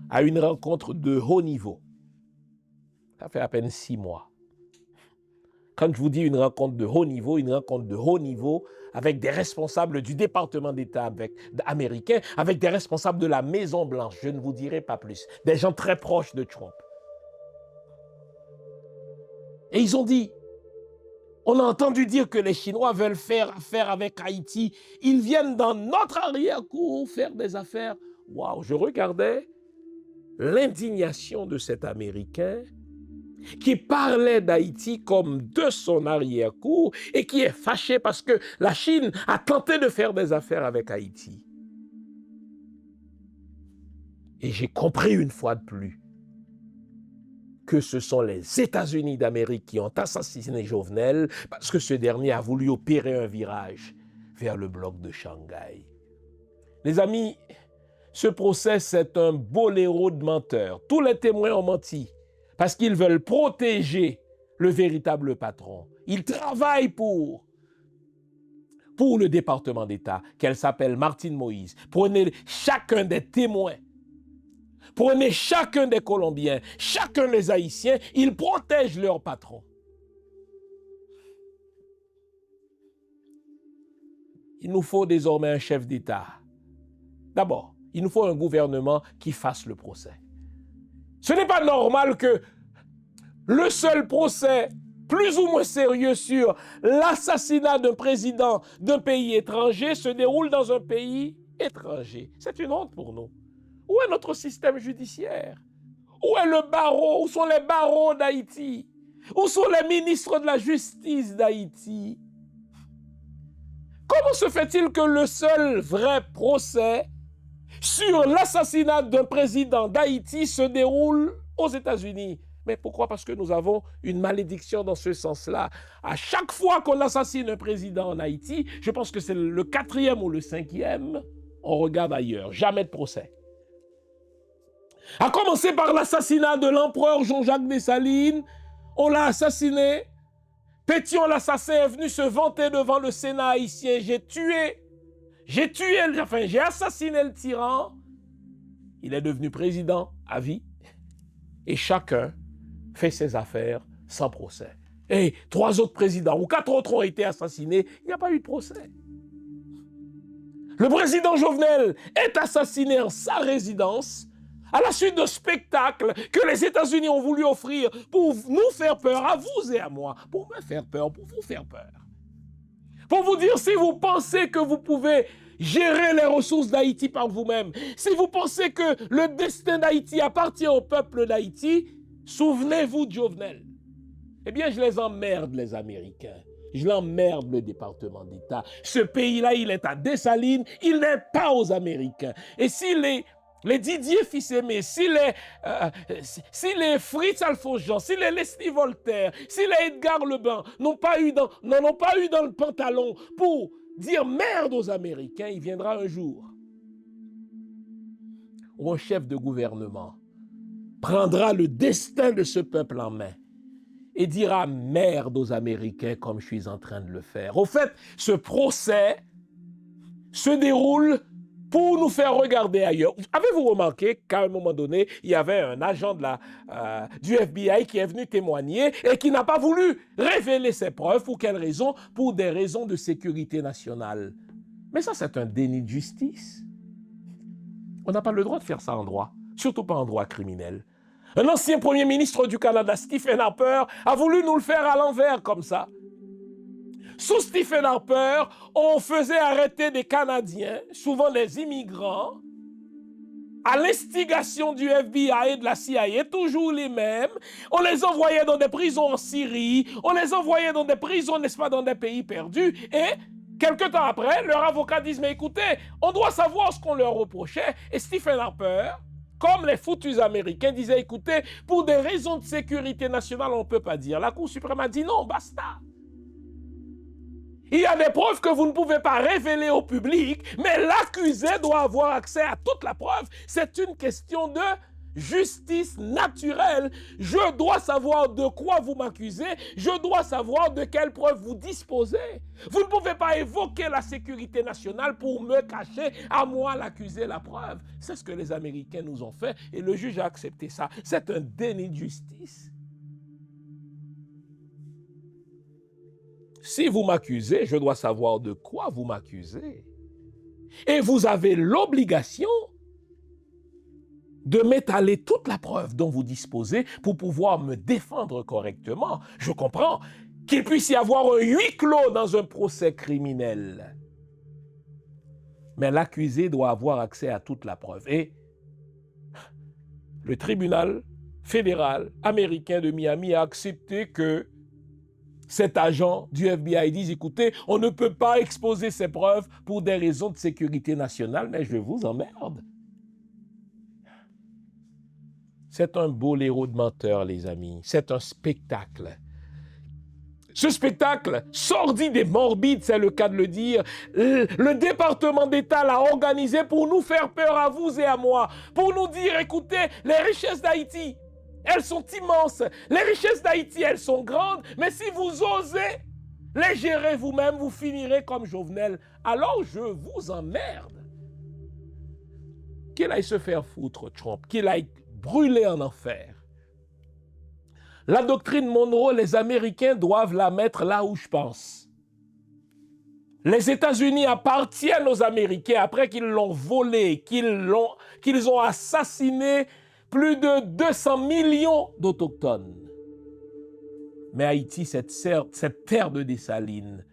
à une rencontre de haut niveau. Ça fait à peine 6 mois. Quand je vous dis une rencontre de haut niveau avec des responsables du département d'État américain, avec des responsables de la Maison-Blanche, je ne vous dirai pas plus, des gens très proches de Trump. Et ils ont dit, on a entendu dire que les Chinois veulent faire affaire avec Haïti, ils viennent dans notre arrière-cour faire des affaires. Waouh, je regardais l'indignation de cet Américain qui parlait d'Haïti comme de son arrière-cour et qui est fâché parce que la Chine a tenté de faire des affaires avec Haïti. Et j'ai compris une fois de plus que ce sont les États-Unis d'Amérique qui ont assassiné Jovenel parce que ce dernier a voulu opérer un virage vers le bloc de Shanghai. Les amis, ce procès, c'est un boléro de menteurs. Tous les témoins ont menti parce qu'ils veulent protéger le véritable patron. Ils travaillent pour le département d'État, qu'elle s'appelle Martine Moïse. Prenez chacun des témoins, prenez chacun des Colombiens, chacun des Haïtiens, ils protègent leur patron. Il nous faut désormais un chef d'État. D'abord, il nous faut un gouvernement qui fasse le procès. Ce n'est pas normal que le seul procès plus ou moins sérieux sur l'assassinat d'un président d'un pays étranger se déroule dans un pays étranger. C'est une honte pour nous. Où est notre système judiciaire? Où est le barreau? Où sont les barreaux d'Haïti? Où sont les ministres de la justice d'Haïti? Comment se fait-il que le seul vrai procès sur l'assassinat d'un président d'Haïti se déroule aux États-Unis? Mais pourquoi? Parce que nous avons une malédiction dans ce sens-là. À chaque fois qu'on assassine un président en Haïti, je pense que c'est le 4e ou le 5e, on regarde ailleurs. Jamais de procès. À commencer par l'assassinat de l'empereur Jean-Jacques Dessalines, on l'a assassiné. Pétion, l'assassin, est venu se vanter devant le Sénat haïtien. J'ai assassiné le tyran. Il est devenu président à vie. Et chacun fait ses affaires sans procès. Et 3 autres présidents ou 4 autres ont été assassinés. Il n'y a pas eu de procès. Le président Jovenel est assassiné en sa résidence à la suite d'un spectacle que les États-Unis ont voulu offrir pour nous faire peur, à vous et à moi, pour me faire peur, pour vous faire peur. Pour vous dire, si vous pensez que vous pouvez gérer les ressources d'Haïti par vous-même, si vous pensez que le destin d'Haïti appartient au peuple d'Haïti, souvenez-vous de Jovenel. Eh bien, je les emmerde, les Américains. Je l'emmerde, le département d'État. Ce pays-là, il est à Dessalines, il n'est pas aux Américains. Et si les Didier Fils-Aimé, si les Fritz Alphonse Jean, si les Leslie Voltaire, si les Edgar Leblanc n'en ont pas eu dans le pantalon pour dire merde aux Américains, il viendra un jour où un chef de gouvernement prendra le destin de ce peuple en main et dira merde aux Américains comme je suis en train de le faire. Au fait, ce procès se déroule pour nous faire regarder ailleurs. Avez-vous remarqué qu'à un moment donné, il y avait un agent du FBI qui est venu témoigner et qui n'a pas voulu révéler ses preuves? Pour quelle raison? Pour des raisons de sécurité nationale. Mais ça, c'est un déni de justice. On n'a pas le droit de faire ça en droit, surtout pas en droit criminel. Un ancien premier ministre du Canada, Stephen Harper, a voulu nous le faire à l'envers comme ça. Sous Stephen Harper, on faisait arrêter des Canadiens, souvent des immigrants, à l'instigation du FBI et de la CIA, toujours les mêmes. On les envoyait dans des prisons en Syrie, on les envoyait dans des prisons, n'est-ce pas, dans des pays perdus, et quelque temps après, leur avocat disent, mais écoutez, on doit savoir ce qu'on leur reprochait, et Stephen Harper, comme les foutus Américains, disait, écoutez, pour des raisons de sécurité nationale, on ne peut pas dire. La Cour suprême a dit non, basta. Il y a des preuves que vous ne pouvez pas révéler au public, mais l'accusé doit avoir accès à toute la preuve. C'est une question de justice naturelle. Je dois savoir de quoi vous m'accusez. Je dois savoir de quelles preuves vous disposez. Vous ne pouvez pas évoquer la sécurité nationale pour me cacher à moi l'accusé, la preuve. C'est ce que les Américains nous ont fait et le juge a accepté ça. C'est un déni de justice. Si vous m'accusez, je dois savoir de quoi vous m'accusez. Et vous avez l'obligation de m'étaler toute la preuve dont vous disposez pour pouvoir me défendre correctement. Je comprends qu'il puisse y avoir un huis clos dans un procès criminel. Mais l'accusé doit avoir accès à toute la preuve. Et le tribunal fédéral américain de Miami a accepté que cet agent du FBI dise, écoutez, on ne peut pas exposer ces preuves pour des raisons de sécurité nationale, mais je vous emmerde. C'est un boléro de menteur, les amis. C'est un spectacle. Ce spectacle, sordide et morbide, c'est le cas de le dire, le département d'État l'a organisé pour nous faire peur à vous et à moi, pour nous dire, écoutez, les richesses d'Haïti, elles sont immenses. Les richesses d'Haïti, elles sont grandes. Mais si vous osez les gérer vous-même, vous finirez comme Jovenel. Alors je vous emmerde. Qu'il aille se faire foutre, Trump. Qu'il aille brûler en enfer. La doctrine Monroe, les Américains doivent la mettre là où je pense. Les États-Unis appartiennent aux Américains après qu'ils l'ont volé, qu'ils ont assassiné plus de 200 millions d'Autochtones. Mais Haïti, cette terre de Dessalines,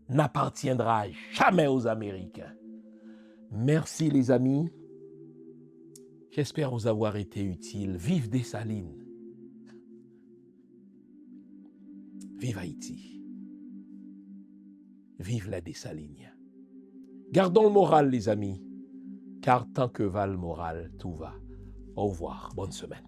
n'appartiendra jamais aux Américains. Merci les amis. J'espère vous avoir été utile. Vive Dessalines. Vive Haïti. Vive la Dessalines. Gardons le moral les amis, car tant que va le moral, tout va. Au revoir, bonne semaine.